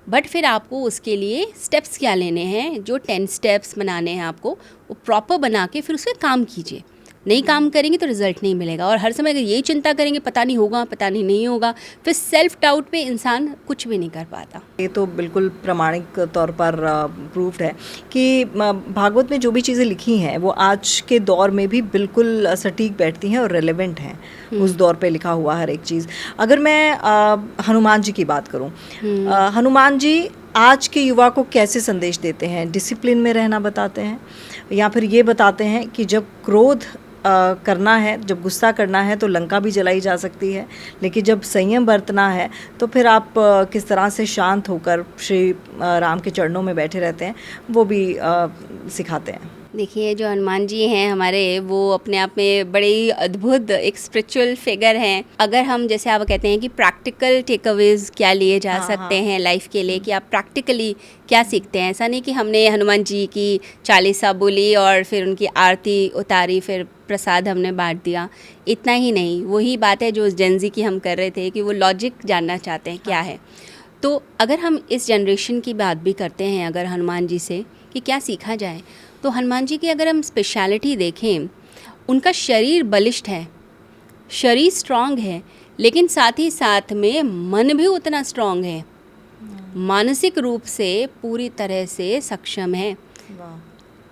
Speaker 2: बट फिर आपको उसके लिए स्टेप्स क्या लेने हैं, जो 10 स्टेप्स बनाने हैं आपको, वो प्रॉपर बना के फिर उस पर काम कीजिए। नहीं काम करेंगे तो रिज़ल्ट नहीं मिलेगा। और हर समय अगर यही चिंता करेंगे पता नहीं होगा, पता नहीं होगा, फिर सेल्फ डाउट पे इंसान कुछ भी नहीं कर पाता।
Speaker 1: ये तो बिल्कुल प्रामाणिक तौर पर प्रूफ्ड है कि भागवत में जो भी चीज़ें लिखी हैं वो आज के दौर में भी बिल्कुल सटीक बैठती हैं और रेलेवेंट हैं। उस दौर पे लिखा हुआ हर एक चीज़। अगर मैं हनुमान जी की बात करूं, हनुमान जी आज के युवा को कैसे संदेश देते हैं? डिसिप्लिन में रहना बताते हैं या फिर ये बताते हैं कि जब क्रोध करना है, जब गुस्सा करना है तो लंका भी जलाई जा सकती है, लेकिन जब संयम बरतना है तो फिर आप किस तरह से शांत होकर श्री राम के चरणों में बैठे रहते हैं, वो भी सिखाते हैं।
Speaker 2: देखिए, जो हनुमान जी हैं हमारे, वो अपने आप में बड़े ही अद्भुत एक स्पिरिचुअल फिगर हैं। अगर हम, जैसे आप कहते हैं कि प्रैक्टिकल टेकअवेज क्या लिए जा सकते हैं लाइफ के लिए, कि आप प्रैक्टिकली क्या सीखते हैं। ऐसा नहीं कि हमने हनुमान जी की चालीसा बोली और फिर उनकी आरती उतारी, फिर प्रसाद हमने बांट दिया, इतना ही नहीं। वही बात है जो जेनजी की हम कर रहे थे कि वो लॉजिक जानना चाहते हैं क्या है। तो अगर हम इस जनरेशन की बात भी करते हैं अगर हनुमान जी से कि क्या सीखा जाए, तो हनुमान जी की अगर हम स्पेशलिटी देखें, उनका शरीर बलिष्ठ है, शरीर स्ट्रांग है, लेकिन साथ ही साथ में मन भी उतना स्ट्रांग है, मानसिक रूप से पूरी तरह से सक्षम है।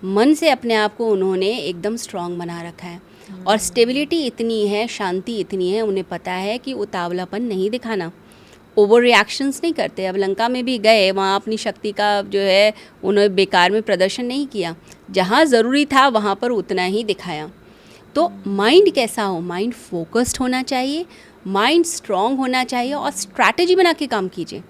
Speaker 2: मन से अपने आप को उन्होंने एकदम स्ट्रांग बना रखा है और स्टेबिलिटी इतनी है, शांति इतनी है, उन्हें पता है कि उतावलापन नहीं दिखाना, ओवर रिएक्शंस नहीं करते। अब लंका में भी गए, वहाँ अपनी शक्ति का जो है उन्होंने बेकार में प्रदर्शन नहीं किया, जहाँ ज़रूरी था वहाँ पर उतना ही दिखाया। तो माइंड कैसा हो, माइंड फोकस्ड होना चाहिए, माइंड स्ट्रांग होना चाहिए और स्ट्रैटेजी बना के काम कीजिए।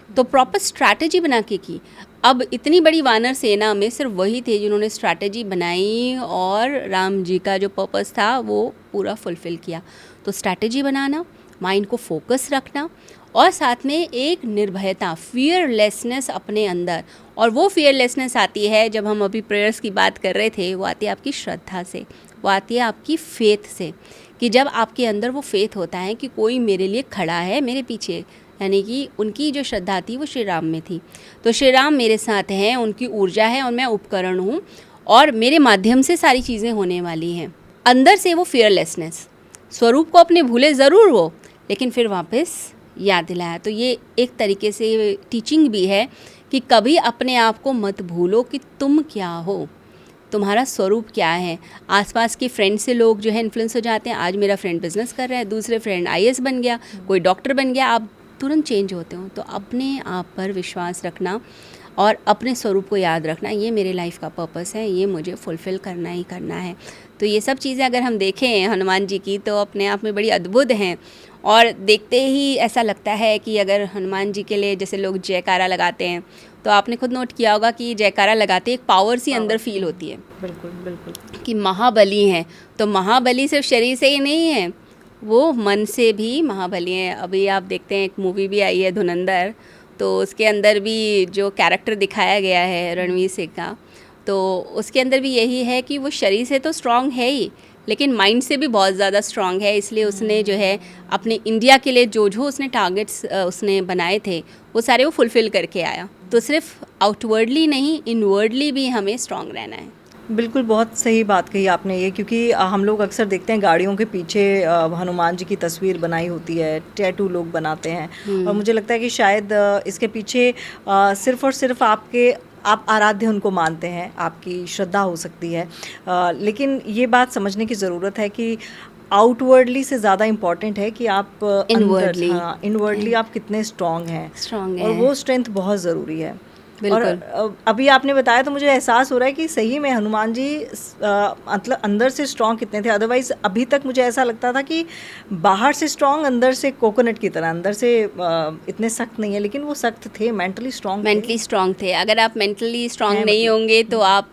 Speaker 2: तो प्रॉपर स्ट्रैटेजी बना के की। अब इतनी बड़ी वानर सेना में सिर्फ वही थे जिन्होंने स्ट्रैटेजी बनाई और राम जी का जो पर्पस था वो पूरा फुलफ़िल किया। तो स्ट्रैटेजी बनाना, माइंड को फोकस रखना और साथ में एक निर्भयता, फियरलेसनेस अपने अंदर। और वो फियरलेसनेस आती है, जब हम अभी प्रेयर्स की बात कर रहे थे, वो आती है आपकी श्रद्धा से, वो आती है आपकी फेथ से, कि जब आपके अंदर वो फेथ होता है कि कोई मेरे लिए खड़ा है मेरे पीछे, यानी कि उनकी जो श्रद्धा थी वो श्री राम में थी। तो श्री राम मेरे साथ हैं, उनकी ऊर्जा है और मैं उपकरण हूँ और मेरे माध्यम से सारी चीज़ें होने वाली हैं। अंदर से वो फियरलेसनेस, स्वरूप को अपने भूले ज़रूर हो लेकिन फिर वापस याद दिलाया। तो ये एक तरीके से टीचिंग भी है कि कभी अपने आप को मत भूलो कि तुम क्या हो, तुम्हारा स्वरूप क्या है। आसपास के फ्रेंड से लोग जो है इन्फ्लुएंस हो जाते हैं। आज मेरा फ्रेंड बिजनेस कर रहा है, दूसरे फ्रेंड आईएएस बन गया, कोई डॉक्टर बन गया, आप तुरंत चेंज होते हो। तो अपने आप पर विश्वास रखना और अपने स्वरूप को याद रखना, ये मेरे लाइफ का पर्पस है, ये मुझे फुलफ़िल करना ही करना है। तो ये सब चीज़ें अगर हम देखें हनुमान जी की तो अपने आप में बड़ी अद्भुत हैं और देखते ही ऐसा लगता है कि अगर हनुमान जी के लिए जैसे लोग जयकारा लगाते हैं, तो आपने खुद नोट किया होगा कि जयकारा लगाते एक पावर सी अंदर फील होती है।
Speaker 1: बिल्कुल बिल्कुल,
Speaker 2: कि महाबली हैं। तो महाबली सिर्फ शरीर से ही नहीं है, वो मन से भी महाबली हैं। अभी आप देखते हैं एक मूवी भी आई है धुरंधर, तो उसके अंदर भी जो कैरेक्टर दिखाया गया है रणवीर सिंह का, तो उसके अंदर भी यही है कि वो शरीर से तो स्ट्रांग है ही, लेकिन माइंड से भी बहुत ज़्यादा स्ट्रांग है। इसलिए उसने जो है अपने इंडिया के लिए जो उसने टारगेट्स उसने बनाए थे वो सारे वो फुलफ़िल करके आया। तो सिर्फ आउटवर्डली नहीं, इनवर्डली भी हमें स्ट्रांग रहना है।
Speaker 1: बिल्कुल, बहुत सही बात कही आपने ये, क्योंकि हम लोग अक्सर देखते हैं गाड़ियों के पीछे हनुमान जी की तस्वीर बनाई होती है, टैटू लोग बनाते हैं, और मुझे लगता है कि शायद इसके पीछे सिर्फ़ और सिर्फ आप आराध्य उनको मानते हैं, आपकी श्रद्धा हो सकती है, लेकिन ये बात समझने की ज़रूरत है कि आउटवर्डली से ज़्यादा इम्पॉर्टेंट है कि आप इनवर्डली आप कितने स्ट्रॉन्ग हैं, और वो स्ट्रेंथ बहुत ज़रूरी है। और अभी आपने बताया तो मुझे एहसास हो रहा है कि सही में हनुमान जी मतलब अंदर से स्ट्रॉन्ग कितने थे। अदरवाइज अभी तक मुझे ऐसा लगता था कि बाहर से स्ट्रॉन्ग, अंदर से कोकोनट की तरह, अंदर से इतने सख्त नहीं है, लेकिन वो सख्त थे, मेंटली स्ट्रॉन्ग
Speaker 2: थे। अगर आप मेंटली स्ट्रॉन्ग नहीं होंगे तो आप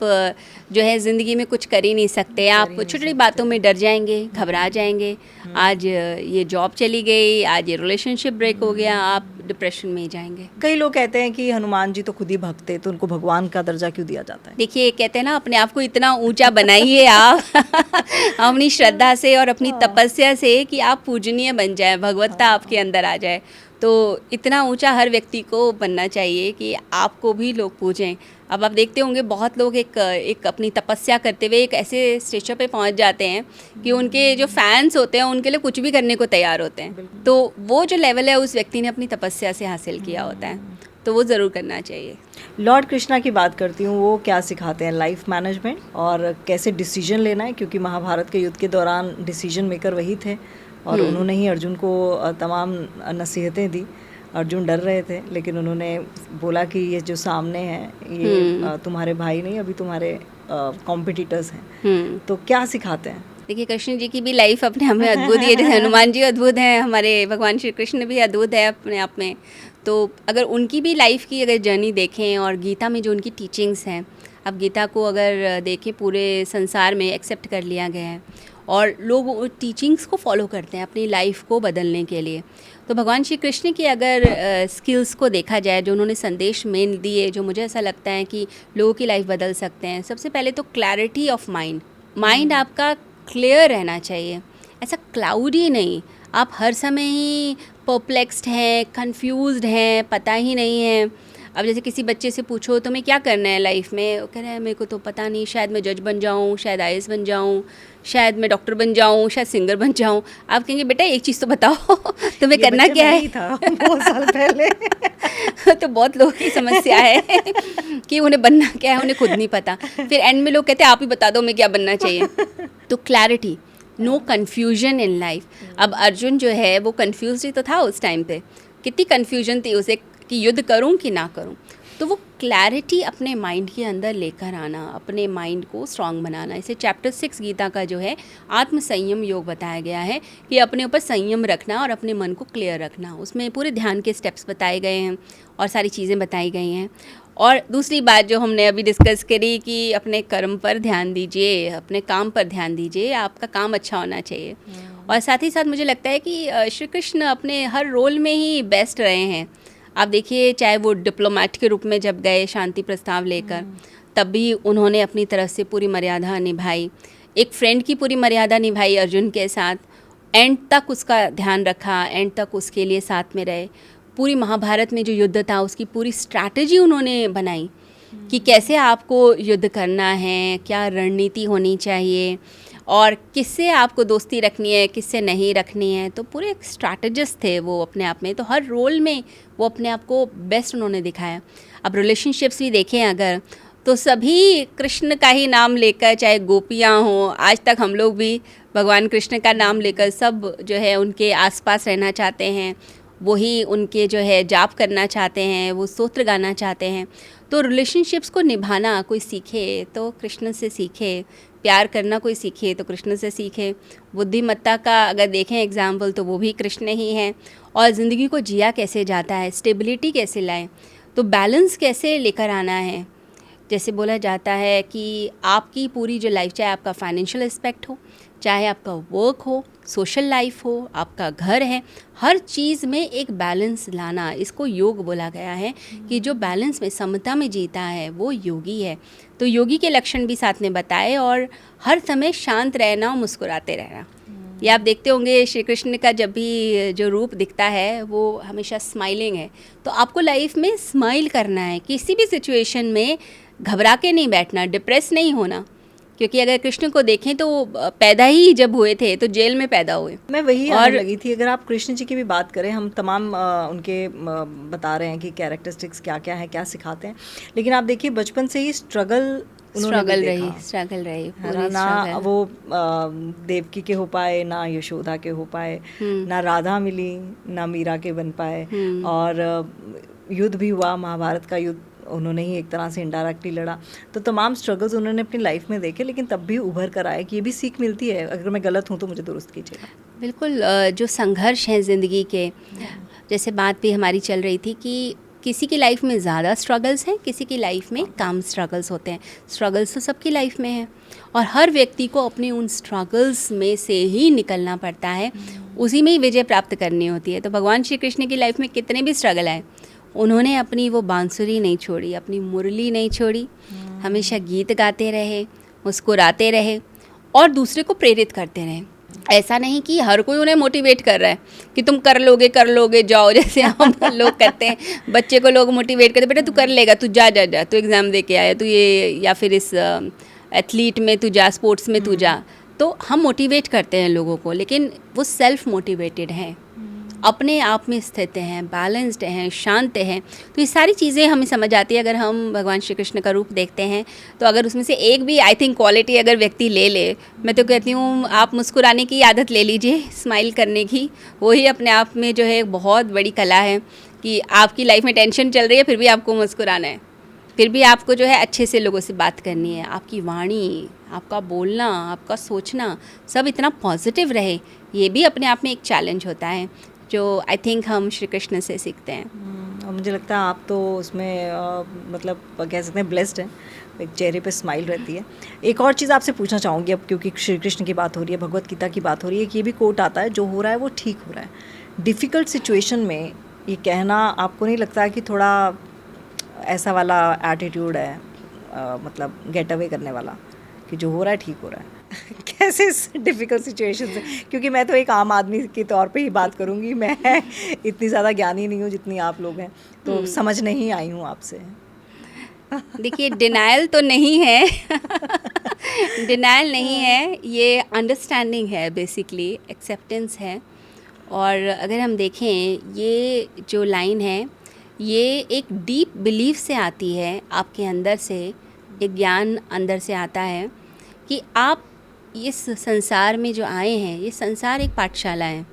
Speaker 2: जो है ज़िंदगी में कुछ कर ही नहीं सकते। आप छोटी छोटी बातों में डर जाएंगे, घबरा जाएंगे। आज ये जॉब चली गई, आज ये रिलेशनशिप ब्रेक हो गया, आप डिप्रेशन में ही जाएंगे।
Speaker 1: कई लोग कहते हैं कि हनुमान जी तो खुद ही भक्त थे, तो उनको भगवान का दर्जा क्यों दिया जाता है?
Speaker 2: देखिए, कहते हैं ना, अपने आप को इतना ऊंचा बनाइए आप अपनी श्रद्धा से और अपनी तपस्या से कि आप पूजनीय बन जाए, भगवत्ता आपके अंदर आ जाए। तो इतना ऊंचा हर व्यक्ति को बनना चाहिए कि आपको भी लोग पूजें। अब आप देखते होंगे बहुत लोग एक अपनी तपस्या करते हुए एक ऐसे स्टेज पे पहुंच जाते हैं कि उनके जो फैंस होते हैं उनके लिए कुछ भी करने को तैयार होते हैं। तो वो जो लेवल है उस व्यक्ति ने अपनी तपस्या से हासिल किया होता है, तो वो ज़रूर करना चाहिए।
Speaker 1: लॉर्ड कृष्णा की बात करती हूँ, वो क्या सिखाते हैं लाइफ मैनेजमेंट और कैसे डिसीजन लेना है, क्योंकि महाभारत के युद्ध के दौरान डिसीजन मेकर वही थे और उन्होंने ही अर्जुन को तमाम नसीहतें दी। अर्जुन डर रहे थे, लेकिन उन्होंने बोला कि ये जो सामने हैं ये तुम्हारे भाई नहीं, अभी तुम्हारे कॉम्पिटिटर्स हैं। तो क्या सिखाते हैं?
Speaker 2: देखिए, कृष्ण जी की भी लाइफ अपने आप में अद्भुत है, जैसे हनुमान जी अद्भुत हैं, हमारे भगवान श्री कृष्ण भी अद्भुत है अपने आप में। तो अगर उनकी भी लाइफ की अगर जर्नी देखें और गीता में जो उनकी टीचिंग्स हैं, अब गीता को अगर देखें पूरे संसार में एक्सेप्ट कर लिया गया है और लोग टीचिंग्स को फॉलो करते हैं अपनी लाइफ को बदलने के लिए। तो भगवान श्री कृष्ण की अगर स्किल्स को देखा जाए, जो उन्होंने संदेश मेन दिए, जो मुझे ऐसा लगता है कि लोगों की लाइफ बदल सकते हैं। सबसे पहले तो क्लैरिटी ऑफ माइंड आपका क्लियर रहना चाहिए, ऐसा क्लाउडी नहीं। आप हर समय ही परप्लेक्स्ड हैं, कंफ्यूज्ड हैं, पता ही नहीं है। अब जैसे किसी बच्चे से पूछो तुम्हें क्या करना है लाइफ में, वो कह रहा है मेरे को तो पता नहीं, शायद मैं जज बन जाऊँ, शायद IAS बन जाऊँ, शायद मैं डॉक्टर बन जाऊँ, शायद सिंगर बन जाऊँ। आप कहेंगे बेटा एक चीज़ तो बताओ तुम्हें करना क्या है?
Speaker 1: था बहुत साल पहले
Speaker 2: तो बहुत लोगों की समस्या है कि उन्हें बनना क्या है, उन्हें खुद नहीं पता। फिर एंड में लोग कहते हैं आप ही बता दो मैं क्या बनना चाहिए। तो clarity, no confusion in life. अब अर्जुन जो है वो कन्फ्यूज ही तो था उस टाइम पे, कितनी कन्फ्यूजन थी उसे कि युद्ध करूं कि ना करूं। तो वो क्लैरिटी अपने माइंड के अंदर लेकर आना, अपने माइंड को स्ट्रांग बनाना। इसे चैप्टर 6 गीता का जो है आत्म संयम योग बताया गया है कि अपने ऊपर संयम रखना और अपने मन को क्लियर रखना। उसमें पूरे ध्यान के स्टेप्स बताए गए हैं और सारी चीज़ें बताई गई हैं। और दूसरी बात जो हमने अभी डिस्कस करी कि अपने कर्म पर ध्यान दीजिए, अपने काम पर ध्यान दीजिए, आपका काम अच्छा होना चाहिए। और साथ ही साथ मुझे लगता है कि श्री कृष्ण अपने हर रोल में ही बेस्ट रहे हैं। आप देखिए, चाहे वो डिप्लोमेट के रूप में जब गए शांति प्रस्ताव लेकर, तब भी उन्होंने अपनी तरफ से पूरी मर्यादा निभाई, एक फ्रेंड की पूरी मर्यादा निभाई अर्जुन के साथ, एंड तक उसका ध्यान रखा, एंड तक उसके लिए साथ में रहे। पूरी महाभारत में जो युद्ध था उसकी पूरी स्ट्रैटेजी उन्होंने बनाई कि कैसे आपको युद्ध करना है, क्या रणनीति होनी चाहिए और किससे आपको दोस्ती रखनी है, किससे नहीं रखनी है। तो पूरे एक स्ट्रैटेजिस्ट थे वो अपने आप में। तो हर रोल में वो अपने आप को बेस्ट उन्होंने दिखाया। अब रिलेशनशिप्स भी देखें अगर, तो सभी कृष्ण का ही नाम लेकर, चाहे गोपियाँ हों, आज तक हम लोग भी भगवान कृष्ण का नाम लेकर सब जो है उनके आसपास रहना चाहते हैं, वही उनके जो है जाप करना चाहते हैं, वो स्तोत्र गाना चाहते हैं। तो रिलेशनशिप्स को निभाना कोई सीखे तो कृष्ण से सीखे, प्यार करना कोई सीखे तो कृष्ण से सीखे। बुद्धिमत्ता का अगर देखें एग्जाम्पल तो वो भी कृष्ण ही हैं। और ज़िंदगी को जिया कैसे जाता है, स्टेबिलिटी कैसे लाएं, तो बैलेंस कैसे लेकर आना है। जैसे बोला जाता है कि आपकी पूरी जो लाइफ, चाहे आपका फाइनेंशियल एस्पेक्ट हो, चाहे आपका वर्क हो, सोशल लाइफ हो, आपका घर है, हर चीज़ में एक बैलेंस लाना, इसको योग बोला गया है कि जो बैलेंस में, समता में जीता है वो योगी है। तो योगी के लक्षण भी साथ में बताए, और हर समय शांत रहना और मुस्कुराते रहना। ये आप देखते होंगे श्री कृष्ण का जब भी जो रूप दिखता है वो हमेशा स्माइलिंग है। तो आपको लाइफ में स्माइल करना है, किसी भी सिचुएशन में घबरा के नहीं बैठना, डिप्रेस नहीं होना। क्योंकि अगर कृष्ण को देखें तो पैदा ही जब हुए थे तो जेल में पैदा हुए।
Speaker 1: मैं वही आने लगी थी, अगर आप कृष्ण जी की भी बात करें, हम तमाम उनके बता रहे हैं कि कैरेक्टरिस्टिक्स क्या क्या है, क्या सिखाते हैं, लेकिन आप देखिए बचपन से ही स्ट्रगल
Speaker 2: रही
Speaker 1: है ना। वो देवकी के हो पाए ना, यशोदा के हो पाए ना, राधा मिली ना, मीरा के बन पाए, और युद्ध भी हुआ, महाभारत का युद्ध उन्होंने ही एक तरह से इनडायरेक्टली लड़ा। तो तमाम स्ट्रगल्स उन्होंने अपनी लाइफ में देखे, लेकिन तब भी उभर कर आए कि ये भी सीख मिलती है। अगर मैं गलत हूँ तो मुझे दुरुस्त कीजिएगा।
Speaker 2: बिल्कुल, जो संघर्ष हैं ज़िंदगी के, जैसे बात भी हमारी चल रही थी कि किसी की लाइफ में ज़्यादा स्ट्रगल्स हैं, किसी की लाइफ में कम स्ट्रगल्स होते हैं। स्ट्रगल्स तो सबकी लाइफ में हैं, और हर व्यक्ति को अपने उन स्ट्रगल्स में से ही निकलना पड़ता है, उसी में ही विजय प्राप्त करनी होती है। तो भगवान श्री कृष्ण की लाइफ में कितने भी स्ट्रगल आए, उन्होंने अपनी वो बांसुरी नहीं छोड़ी, अपनी मुरली नहीं छोड़ी, हमेशा गीत गाते रहे, मुस्कुराते रहे और दूसरे को प्रेरित करते रहे। ऐसा नहीं कि हर कोई उन्हें मोटिवेट कर रहा है कि तुम कर लोगे जाओ, जैसे हम लोग करते हैं, बच्चे को लोग मोटिवेट करते, बेटा तू कर लेगा, तू जा तू एग्ज़ाम दे के आया, तू ये, या फिर इस एथलीट में तू जा, स्पोर्ट्स में तू जा। तो हम मोटिवेट करते हैं लोगों को, लेकिन वो सेल्फ मोटिवेटेड हैं, अपने आप में स्थित हैं, बैलेंस्ड हैं, शांत हैं। तो ये सारी चीज़ें हमें समझ आती है अगर हम भगवान श्री कृष्ण का रूप देखते हैं। तो अगर उसमें से एक भी आई थिंक क्वालिटी अगर व्यक्ति ले, मैं तो कहती हूँ आप मुस्कुराने की आदत ले लीजिए, स्माइल करने की। वही अपने आप में जो है बहुत बड़ी कला है कि आपकी लाइफ में टेंशन चल रही है फिर भी आपको मुस्कुराना है, फिर भी आपको जो है अच्छे से लोगों से बात करनी है, आपकी वाणी, आपका बोलना, आपका सोचना सब इतना पॉजिटिव रहे। ये भी अपने आप में एक चैलेंज होता है जो आई थिंक हम श्री कृष्ण से सीखते हैं।
Speaker 1: और मुझे लगता है आप तो उसमें मतलब कह सकते हैं ब्लेस्ड हैं, एक चेहरे पे स्माइल रहती है। एक और चीज़ आपसे पूछना चाहूँगी अब, क्योंकि श्री कृष्ण की बात हो रही है, भगवत गीता की बात हो रही है, कि ये भी कोट आता है, जो हो रहा है वो ठीक हो रहा है। डिफ़िकल्ट सिचुएशन में ये कहना आपको नहीं लगता है कि थोड़ा ऐसा वाला एटीट्यूड है, मतलब गेट अवे करने वाला, कि जो हो रहा है ठीक हो रहा है? कैसे इस डिफ़िकल्ट सिचुएशन से, क्योंकि मैं तो एक आम आदमी के तौर पे ही बात करूँगी, मैं इतनी ज़्यादा ज्ञानी नहीं हूँ जितनी आप लोग हैं, तो समझ नहीं आई हूँ आपसे।
Speaker 2: देखिए, डिनायल तो नहीं है डिनायल नहीं है, ये अंडरस्टैंडिंग है, बेसिकली एक्सेप्टेंस है। और अगर हम देखें, ये जो लाइन है ये एक डीप बिलीफ से आती है, आपके अंदर से एक ज्ञान अंदर से आता है कि आप इस संसार में जो आए हैं, ये संसार एक पाठशाला है,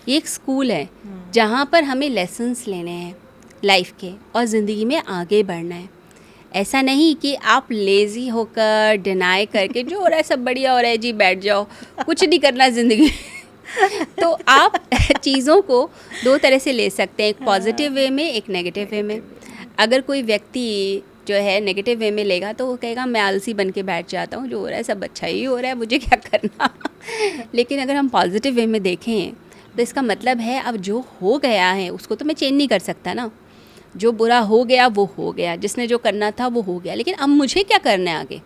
Speaker 2: ये एक स्कूल है जहाँ पर हमें लेसन्स लेने हैं लाइफ के और ज़िंदगी में आगे बढ़ना है। ऐसा नहीं कि आप लेज़ी होकर डिनाई करके जो हो रहा है सब बढ़िया हो रहा है जी, बैठ जाओ, कुछ नहीं करना ज़िंदगी तो आप चीज़ों को दो तरह से ले सकते हैं, एक पॉजिटिव वे में, एक नेगेटिव वे में। अगर कोई व्यक्ति जो है नेगेटिव वे में लेगा तो वो कहेगा मैं आलसी बन के बैठ जाता हूँ, जो हो रहा है सब अच्छा ही हो रहा है, मुझे क्या करना लेकिन अगर हम पॉजिटिव वे में देखें तो इसका मतलब है अब जो हो गया है उसको तो मैं चेंज नहीं कर सकता ना, जो बुरा हो गया वो हो गया, जिसने जो करना था वो हो गया, लेकिन अब मुझे क्या करना है आगे,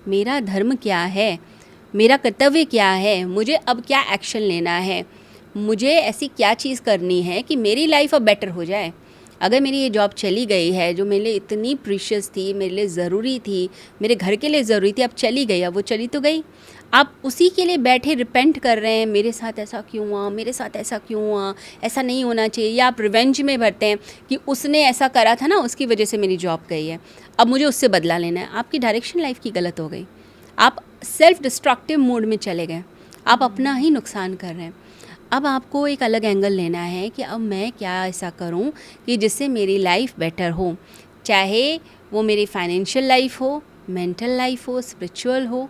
Speaker 2: मेरा धर्म क्या है, मेरा कर्तव्य क्या है, मुझे अब क्या एक्शन लेना है, मुझे ऐसी क्या चीज़ करनी है कि मेरी लाइफ अब बेटर हो जाए। अगर मेरी ये जॉब चली गई है जो मेरे लिए इतनी प्रीशियस थी, मेरे लिए ज़रूरी थी, मेरे घर के लिए ज़रूरी थी, अब चली गई, अब वो चली तो गई, आप उसी के लिए बैठे रिपेंट कर रहे हैं, मेरे साथ ऐसा क्यों हुआ, मेरे साथ ऐसा क्यों हुआ, ऐसा नहीं होना चाहिए, या आप रिवेंज में भरते हैं कि उसने ऐसा करा था ना, उसकी वजह से मेरी जॉब गई है, अब मुझे उससे बदला लेना है। आपकी डायरेक्शन लाइफ की गलत हो गई, आप सेल्फ डिस्ट्रक्टिव मोड में चले गए, आप अपना ही नुकसान कर रहे हैं। अब आपको एक अलग एंगल लेना है कि अब मैं क्या ऐसा करूं कि जिससे मेरी लाइफ बेटर हो, चाहे वो मेरी फाइनेंशियल लाइफ हो, मेंटल लाइफ हो, स्पिरिचुअल हो,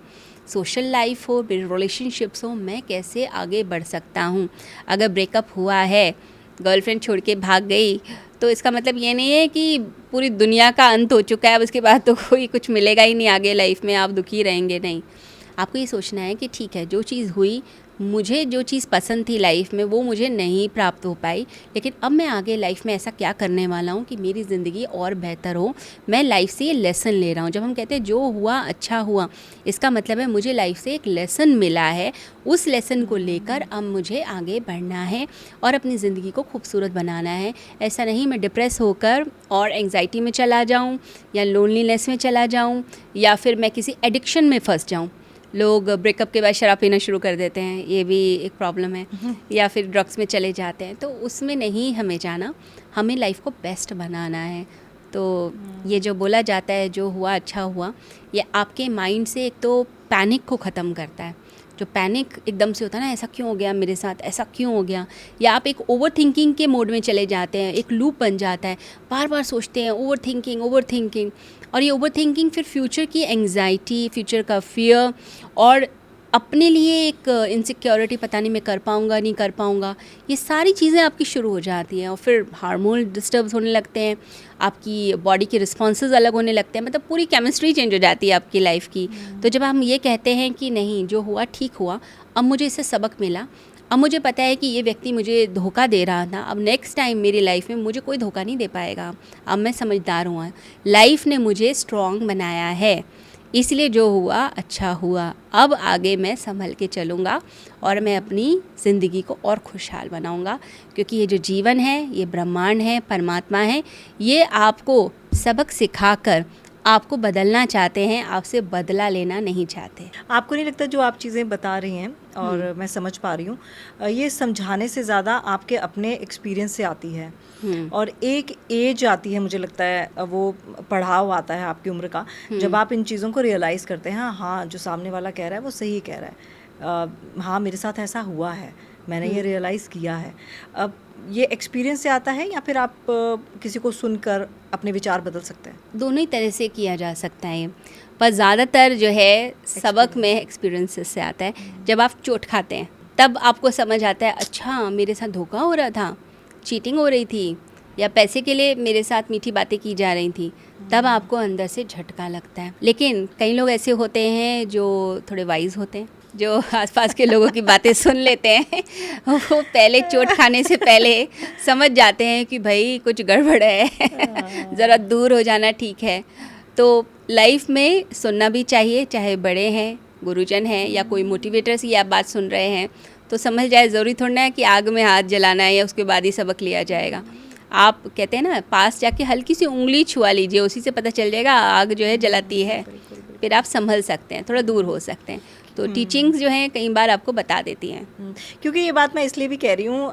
Speaker 2: सोशल लाइफ हो, मेरे रिलेशनशिप्स हो, मैं कैसे आगे बढ़ सकता हूं। अगर ब्रेकअप हुआ है, गर्लफ्रेंड छोड़ के भाग गई, तो इसका मतलब ये नहीं है कि पूरी दुनिया का अंत हो चुका है, अब इसके बाद तो कोई कुछ मिलेगा ही नहीं आगे लाइफ में, आप दुखी रहेंगे, नहीं। आपको ये सोचना है कि ठीक है, जो चीज़ हुई, मुझे जो चीज़ पसंद थी लाइफ में वो मुझे नहीं प्राप्त हो पाई, लेकिन अब मैं आगे लाइफ में ऐसा क्या करने वाला हूँ कि मेरी ज़िंदगी और बेहतर हो। मैं लाइफ से ये लेसन ले रहा हूँ। जब हम कहते हैं जो हुआ अच्छा हुआ, इसका मतलब है मुझे लाइफ से एक लेसन मिला है, उस लेसन को लेकर अब मुझे आगे बढ़ना है और अपनी ज़िंदगी को खूबसूरत बनाना है। ऐसा नहीं मैं डिप्रेस होकर और एंग्जाइटी में चला जाऊँ या लोनलीनेस में चला जाऊँ या फिर मैं किसी एडिक्शन में फंस जाऊँ। लोग ब्रेकअप के बाद शराब पीना शुरू कर देते हैं, ये भी एक प्रॉब्लम है, या फिर ड्रग्स में चले जाते हैं। तो उसमें नहीं हमें जाना, हमें लाइफ को बेस्ट बनाना है। तो ये जो बोला जाता है जो हुआ अच्छा हुआ, ये आपके माइंड से एक तो पैनिक को ख़त्म करता है। जो पैनिक एकदम से होता है ना, ऐसा क्यों हो गया मेरे साथ, ऐसा क्यों हो गया, या आप एक ओवर थिंकिंग के मोड में चले जाते हैं, एक लूप बन जाता है, बार बार सोचते हैं ओवर थिंकिंग, और ये ओवर थिंकिंग फिर फ्यूचर की एंग्जाइटी, फ्यूचर का फियर और अपने लिए एक इनसिक्योरिटी, पता नहीं मैं कर पाऊँगा नहीं कर पाऊँगा, ये सारी चीज़ें आपकी शुरू हो जाती हैं। और फिर हार्मोन डिस्टर्ब होने लगते हैं, आपकी बॉडी के रिस्पॉन्सेज अलग होने लगते हैं, मतलब पूरी केमिस्ट्री चेंज हो जाती है आपकी लाइफ की। तो जब हम ये कहते हैं कि नहीं जो हुआ ठीक हुआ, अब मुझे इससे सबक मिला, अब मुझे पता है कि ये व्यक्ति मुझे धोखा दे रहा था, अब नेक्स्ट टाइम मेरी लाइफ में मुझे कोई धोखा नहीं दे पाएगा, अब मैं समझदार हुआ, लाइफ ने मुझे स्ट्रॉन्ग बनाया है, इसलिए जो हुआ अच्छा हुआ, अब आगे मैं संभल के चलूँगा और मैं अपनी ज़िंदगी को और खुशहाल बनाऊँगा। क्योंकि ये जो जीवन है, ये ब्रह्मांड है, परमात्मा है, ये आपको सबक सिखाकर आपको बदलना चाहते हैं, आपसे बदला लेना नहीं चाहते।
Speaker 1: आपको नहीं लगता जो आप चीज़ें बता रही हैं और मैं समझ पा रही हूँ, ये समझाने से ज़्यादा आपके अपने एक्सपीरियंस से आती है। और एक एज आती है, मुझे लगता है वो पड़ाव आता है आपकी उम्र का, जब आप इन चीज़ों को रियलाइज़ करते हैं, हाँ जो सामने वाला कह रहा है वो सही कह रहा है, हाँ मेरे साथ ऐसा हुआ है, मैंने ये रियलाइज़ किया है। अब ये एक्सपीरियंस से आता है या फिर आप किसी को सुनकर अपने विचार बदल सकते हैं?
Speaker 2: दोनों ही तरह से किया जा सकता है, पर ज़्यादातर जो है सबक में एक्सपीरियंसेस से आता है। जब आप चोट खाते हैं तब आपको समझ आता है, अच्छा मेरे साथ धोखा हो रहा था, चीटिंग हो रही थी, या पैसे के लिए मेरे साथ मीठी बातें की जा रही थी, तब आपको अंदर से झटका लगता है। लेकिन कई लोग ऐसे होते हैं जो थोड़े वाइज होते हैं, जो आसपास के लोगों की बातें सुन लेते हैं, वो पहले चोट खाने से पहले समझ जाते हैं कि भाई कुछ गड़बड़ है, ज़रा दूर हो जाना ठीक है। तो लाइफ में सुनना भी चाहिए, चाहे बड़े हैं, गुरुजन हैं, या कोई मोटिवेटर से आप बात सुन रहे हैं तो समझ जाए, ज़रूरी थोड़ा ना है कि आग में हाथ जलाना है या उसके बाद ही सबक लिया जाएगा। आप कहते हैं ना, पास जाके हल्की सी उंगली छुआ लीजिए, उसी से पता चल जाएगा आग जो है जलाती है, फिर आप संभल सकते हैं, थोड़ा दूर हो सकते हैं। तो टीचिंग्स जो हैं कई बार आपको बता देती हैं।
Speaker 1: क्योंकि ये बात मैं इसलिए भी कह रही हूँ,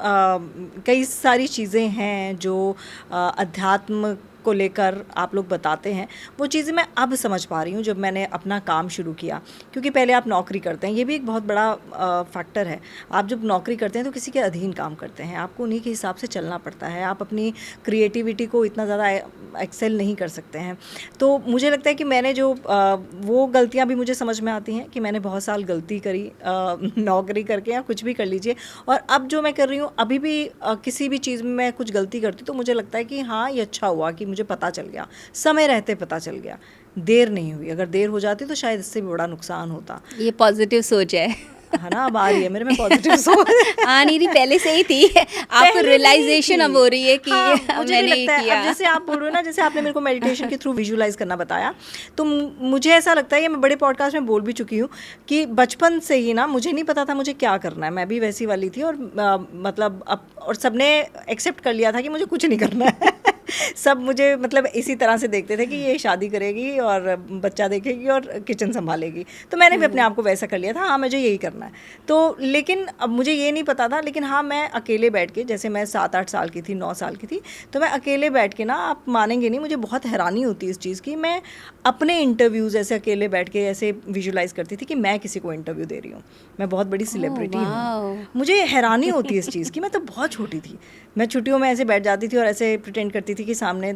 Speaker 1: कई सारी चीज़ें हैं जो अध्यात्म को लेकर आप लोग बताते हैं, वो चीज़ें मैं अब समझ पा रही हूँ जब मैंने अपना काम शुरू किया। क्योंकि पहले आप नौकरी करते हैं, ये भी एक बहुत बड़ा फैक्टर है। आप जब नौकरी करते हैं तो किसी के अधीन काम करते हैं, आपको उन्हीं के हिसाब से चलना पड़ता है, आप अपनी क्रिएटिविटी को इतना ज़्यादा एक्सेल नहीं कर सकते हैं। तो मुझे लगता है कि मैंने जो वो गलतियाँ भी मुझे समझ में आती हैं कि मैंने बहुत साल गलती करी नौकरी करके या कुछ भी कर लीजिए, और अब जो मैं कर रही हूँ अभी भी किसी भी चीज़ में मैं कुछ गलती करती तो मुझे लगता है कि हाँ ये अच्छा हुआ कि मुझे पता चल गया, समय रहते पता चल गया, देर नहीं हुई। अगर देर हो जाती तो शायद इससे भी बड़ा नुकसान होता।
Speaker 2: ये पॉजिटिव सोच है
Speaker 1: ना, अब आ रही है मेरे में पॉजिटिव सोच।
Speaker 2: आ नहीं रही, पहले से ही थी, आपको रियलाइजेशन अब हो रही है कि
Speaker 1: मुझे
Speaker 2: मैंने
Speaker 1: लगता है,
Speaker 2: किया।
Speaker 1: अब जैसे आप बोल रहे हो ना, जैसे आपने मेरे को मेडिटेशन के थ्रू विजुलाइज करना बताया, तो मुझे ऐसा लगता है, ये मैं बड़े पॉडकास्ट में बोल भी चुकी हूँ कि बचपन से ही ना मुझे नहीं पता था मुझे क्या करना है, मैं भी वैसी वाली थी, और मतलब अब और सबने एक्सेप्ट कर लिया था कि मुझे कुछ नहीं करना है। सब मुझे मतलब इसी तरह से देखते थे कि ये शादी करेगी और बच्चा देखेगी और किचन संभालेगी, तो मैंने भी अपने आप को वैसा कर लिया था, हाँ मुझे यही करना है। तो लेकिन अब मुझे ये नहीं पता था, लेकिन हाँ मैं अकेले बैठ के, जैसे मैं 7-8 साल की थी, 9 साल की थी, तो मैं अकेले बैठ के ना, आप मानेंगे नहीं, मुझे बहुत हैरानी होती है इस चीज़ की। मैं अपने इंटरव्यूज़ ऐसे अकेले बैठ के ऐसे विजुलाइज करती थी कि मैं किसी को इंटरव्यू दे रही हूँ, मैं बहुत बड़ी सेलिब्रिटी हूँ। मुझे हैरानी होती है इस चीज़ की। मैं तो बहुत छोटी थी, मैं छुट्टियों में ऐसे बैठ जाती थी और ऐसे प्रिटेंड करती थी किसी के सामने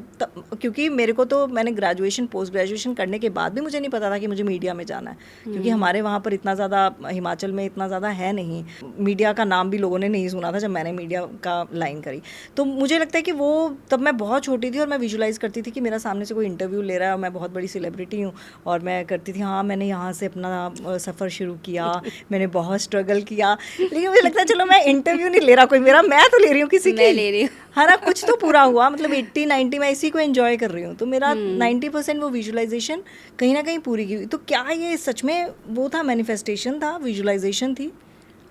Speaker 1: क्योंकि मेरे को तो मैंने ग्रेजुएशन पोस्ट ग्रेजुएशन करने के बाद भी मुझे नहीं पता था कि मुझे मीडिया में जाना है, क्योंकि हमारे वहाँ पर इतना ज़्यादा, हिमाचल में इतना ज़्यादा है नहीं, मीडिया का नाम भी लोगों ने नहीं सुना था जब मैंने मीडिया का लाइन करी। तो मुझे लगता है कि वो तब मैं बहुत छोटी थी और मैं विजुलाइज़ करती थी कि मेरा सामने से कोई इंटरव्यू ले रहा है और मैं बहुत बड़ी सेलिब्रिटी हूँ, और मैं करती थी हाँ मैंने यहाँ से अपना सफ़र शुरू किया, मैंने बहुत स्ट्रगल किया, लेकिन मुझे लगता है चलो मैं इंटरव्यू नहीं ले रहा कोई मेरा, मैं तो ले रही हूँ किसी की,
Speaker 2: मैं ले रही हूँ।
Speaker 1: है ना, कुछ तो पूरा हुआ, मतलब 80-90 मैं इसी को एंजॉय कर रही हूँ, तो मेरा 90% वो विजुअलाइजेशन कहीं ना कहीं पूरी की। तो क्या ये सच में वो था, मैनिफेस्टेशन था, विजुअलाइजेशन थी?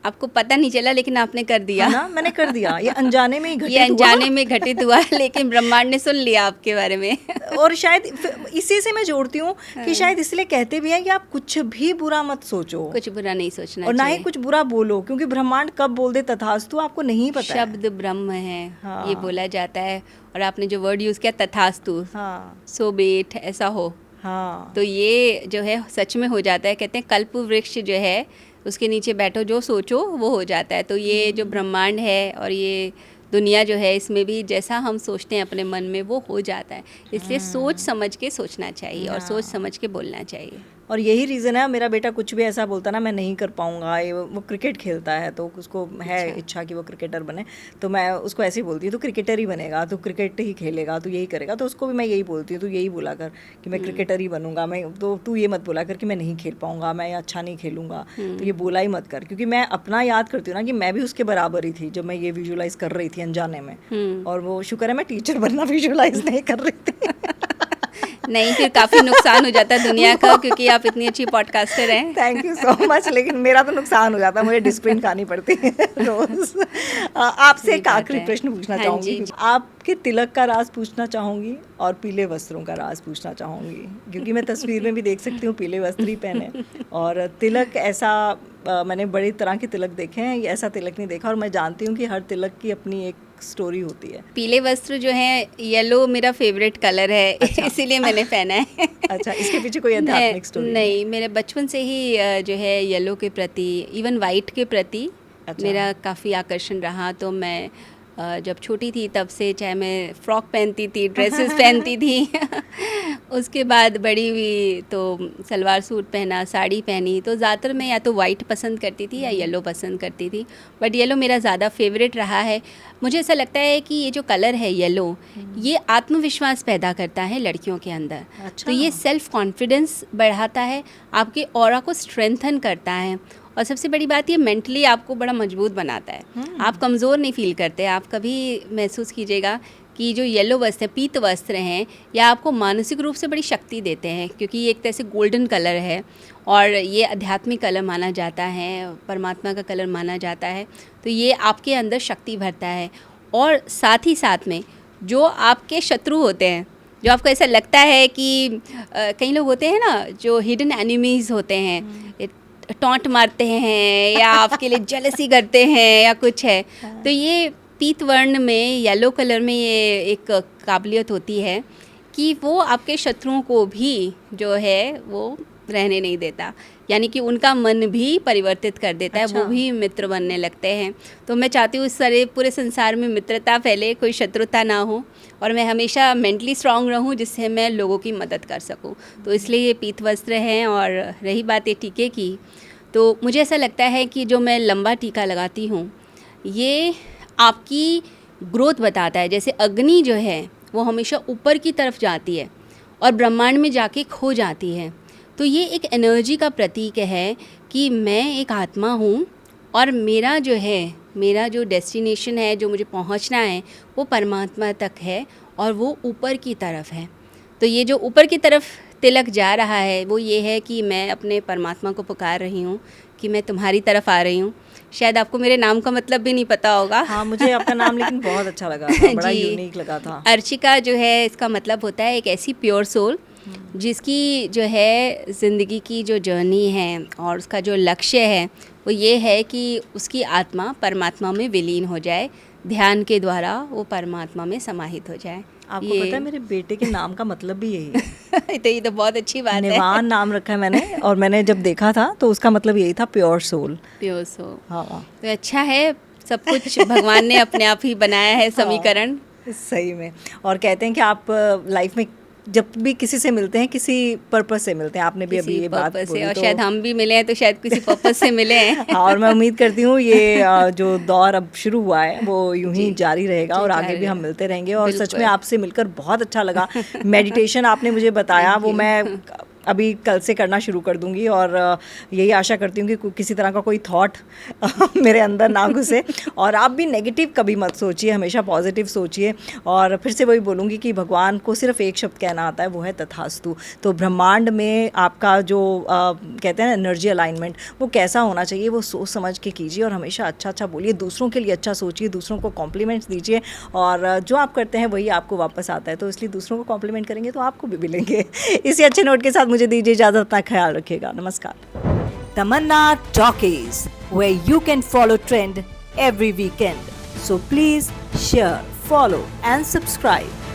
Speaker 2: आपको पता नहीं चला लेकिन आपने कर दिया
Speaker 1: है ना, मैंने कर दिया, ये अनजाने में ही घटित
Speaker 2: ये अनजाने में घटित हुआ, लेकिन ब्रह्मांड ने सुन लिया आपके बारे में।
Speaker 1: और शायद इसी से मैं जोड़ती हूँ कि शायद इसलिए कहते भी हैं कि आप कुछ भी बुरा मत सोचो,
Speaker 2: कुछ बुरा नहीं सोचना
Speaker 1: और ना ही
Speaker 2: चाहिए।
Speaker 1: कुछ बुरा बोलो, क्योंकि ब्रह्मांड कब बोल दे तथास्तु आपको नहीं पता है।
Speaker 2: शब्द ब्रह्म है,
Speaker 1: हाँ।
Speaker 2: ये बोला जाता है, और आपने जो वर्ड यूज़ किया तथास्तु,
Speaker 1: हाँ
Speaker 2: सो बेट, ऐसा हो,
Speaker 1: हाँ
Speaker 2: तो ये जो है सच में हो जाता है। कहते हैं कल्प वृक्ष जो है उसके नीचे बैठो, जो सोचो वो हो जाता है। तो ये जो ब्रह्मांड है और ये दुनिया जो है, इसमें भी जैसा हम सोचते हैं अपने मन में वो हो जाता है। इसलिए सोच समझ के सोचना चाहिए और सोच समझ के बोलना चाहिए।
Speaker 1: और यही रीज़न है, मेरा बेटा कुछ भी ऐसा बोलता ना मैं नहीं कर पाऊंगा, ये वो क्रिकेट खेलता है तो उसको है इच्छा कि वो क्रिकेटर बने, तो मैं उसको ऐसे ही बोलती हूँ तो क्रिकेटर ही बनेगा, तो क्रिकेट ही खेलेगा, तो यही करेगा, तो उसको भी मैं यही बोलती हूँ, तो यही बोला कर कि मैं क्रिकेटर ही बनूंगा, मैं तो तू ये मत बोला कर कि मैं नहीं खेल पाऊंगा, मैं अच्छा नहीं खेलूंगा, तो ये बोला ही मत कर, क्योंकि मैं अपना याद करती हूँ ना कि मैं भी उसके बराबर ही थी जब मैं ये विजुअलाइज कर रही थी अनजाने में, और वो शुक्र है मैं टीचर बनना विजुअलाइज नहीं कर रही थी।
Speaker 2: नहीं, फिर काफ़ी नुकसान हो जाता है दुनिया का, क्योंकि आप इतनी अच्छी पॉडकास्टर हैं।
Speaker 1: थैंक यू सो मच, लेकिन मेरा तो नुकसान हो जाता है, मुझे डिस्प्लिन खानी पड़ती है रोज। आपसे एक आखिरी प्रश्न पूछना
Speaker 2: हाँ
Speaker 1: चाहूँगी,
Speaker 2: जी।
Speaker 1: आपके तिलक का राज पूछना चाहूँगी और पीले वस्त्रों का राज पूछना चाहूँगी, क्योंकि मैं तस्वीर में भी देख सकती हूँ पीले वस्त्र ही पहने, और तिलक ऐसा मैंने बड़ी तरह के तिलक देखे हैं, ऐसा तिलक नहीं देखा, और मैं जानती हूँ कि हर तिलक की अपनी एक स्टोरी होती है।
Speaker 2: पीले वस्त्र जो है, येलो मेरा फेवरेट कलर है,
Speaker 1: अच्छा।
Speaker 2: इसीलिए मैंने पहना है।
Speaker 1: अच्छा, इसके पीछे कोई आध्यात्मिक स्टोरी?
Speaker 2: नहीं, मेरे बचपन से ही जो है येलो के प्रति, इवन वाइट के प्रति मेरा काफ़ी आकर्षण रहा। तो मैं जब छोटी थी तब से, चाहे मैं फ्रॉक पहनती थी, ड्रेसेस पहनती थी, उसके बाद बड़ी हुई तो सलवार सूट पहना, साड़ी पहनी, तो ज़्यादातर मैं या तो वाइट पसंद करती थी या येलो पसंद करती थी, बट येलो मेरा ज़्यादा फेवरेट रहा है। मुझे ऐसा लगता है कि ये जो कलर है येलो, ये आत्मविश्वास पैदा करता है लड़कियों के अंदर।
Speaker 1: अच्छा।
Speaker 2: तो ये सेल्फ कॉन्फिडेंस बढ़ाता है, आपके ऑरा को स्ट्रेंथन करता है, और सबसे बड़ी बात ये मेंटली आपको बड़ा मजबूत बनाता है। आप कमज़ोर नहीं फील करते। आप कभी महसूस कीजिएगा कि जो येलो वस्त्र, पीत वस्त्र हैं, या आपको मानसिक रूप से बड़ी शक्ति देते हैं, क्योंकि ये एक तरह से गोल्डन कलर है और ये आध्यात्मिक कलर माना जाता है, परमात्मा का कलर माना जाता है। तो ये आपके अंदर शक्ति भरता है, और साथ ही साथ में जो आपके शत्रु होते हैं, जो आपको ऐसा लगता है कि कई लोग होते हैं ना जो हिडन एनिमीज़ होते हैं, टॉन्ट मारते हैं या आपके लिए जेलसी करते हैं या कुछ है, तो ये पीत वर्ण में, येलो कलर में ये एक काबिलियत होती है कि वो आपके शत्रुओं को भी जो है वो रहने नहीं देता, यानी कि उनका मन भी परिवर्तित कर देता है।
Speaker 1: अच्छा।
Speaker 2: वो भी मित्र बनने लगते हैं। तो मैं चाहती हूँ इस सारे पूरे संसार में मित्रता फैले, कोई शत्रुता ना हो, और मैं हमेशा मेंटली स्ट्रांग रहूँ, जिससे मैं लोगों की मदद कर सकूँ। तो इसलिए ये पीत वस्त्र हैं। और रही बात ये टीके की, तो मुझे ऐसा लगता है कि जो मैं लंबा टीका लगाती हूँ, ये आपकी ग्रोथ बताता है। जैसे अग्नि जो है वो हमेशा ऊपर की तरफ जाती है और ब्रह्मांड में जाके खो जाती है, तो ये एक एनर्जी का प्रतीक है कि मैं एक आत्मा हूँ और मेरा जो डेस्टिनेशन है, जो मुझे पहुँचना है, वो परमात्मा तक है और वो ऊपर की तरफ है। तो ये जो ऊपर की तरफ तिलक जा रहा है वो ये है कि मैं अपने परमात्मा को पुकार रही हूँ कि मैं तुम्हारी तरफ आ रही हूँ। शायद आपको मेरे नाम का मतलब भी नहीं पता होगा।
Speaker 1: हाँ, मुझे आपका नाम लेकिन बहुत अच्छा लगा था, बड़ा
Speaker 2: जी।
Speaker 1: यूनिक लगा था।
Speaker 2: अर्चिका जो है, इसका मतलब होता है एक ऐसी प्योर सोल जिसकी जो है ज़िंदगी की जो जर्नी है और उसका जो लक्ष्य है वो ये है कि उसकी आत्मा परमात्मा में विलीन हो जाए, ध्यान के द्वारा वो परमात्मा में समाहित हो जाए।
Speaker 1: आपको पता है मेरे बेटे के नाम का मतलब भी यही है।
Speaker 2: तो ये तो बहुत अच्छी बात है।
Speaker 1: निवान नाम रखा है मैंने, और मैंने जब देखा था तो उसका मतलब यही था, प्योर सोल।
Speaker 2: Pure soul.
Speaker 1: हाँ,
Speaker 2: तो अच्छा है, सब कुछ भगवान ने अपने आप ही बनाया है समीकरण।
Speaker 1: सही में। और कहते हैं कि आप लाइफ में जब भी किसी से मिलते हैं किसी पर्पस से मिलते हैं, आपने भी अभी
Speaker 2: किसी
Speaker 1: ये बात
Speaker 2: पर्पस से,
Speaker 1: बोली
Speaker 2: और
Speaker 1: तो
Speaker 2: शायद हम भी मिले हैं तो शायद किसी पर्पस से मिले हैं।
Speaker 1: हाँ, और मैं उम्मीद करती हूँ ये जो दौर अब शुरू हुआ है वो यूं ही
Speaker 2: जी,
Speaker 1: जारी रहेगा
Speaker 2: जी,
Speaker 1: और
Speaker 2: जारी
Speaker 1: आगे भी हम
Speaker 2: रहेगा।
Speaker 1: मिलते रहेंगे। और सच में
Speaker 2: बिल्कुल।
Speaker 1: आपसे मिलकर बहुत अच्छा लगा। मेडिटेशन आपने मुझे बताया,
Speaker 2: Thank
Speaker 1: वो
Speaker 2: you.
Speaker 1: मैं अभी कल से करना शुरू कर दूंगी और यही आशा करती हूँ कि किसी तरह का कोई थॉट मेरे अंदर ना घुसे। और आप भी नेगेटिव कभी मत सोचिए, हमेशा पॉजिटिव सोचिए। और फिर से वही बोलूँगी कि भगवान को सिर्फ एक शब्द कहना आता है, वो है तथास्तु। तो ब्रह्मांड में आपका जो कहते हैं ना एनर्जी अलाइनमेंट, वो कैसा होना चाहिए वो सोच समझ के कीजिए और हमेशा अच्छा अच्छा बोलिए, दूसरों के लिए अच्छा सोचिए, दूसरों को कॉम्प्लीमेंट्स दीजिए। और जो आप करते हैं वही आपको वापस आता है, तो इसलिए दूसरों को कॉम्प्लीमेंट करेंगे तो आपको भी मिलेंगे। इसी अच्छे नोट के साथ मुझे दीजिए इजाज़त, अपना ख्याल रखिएगा। नमस्कार। तमन्ना talkies, where you can follow trend every weekend. So please share, follow and subscribe.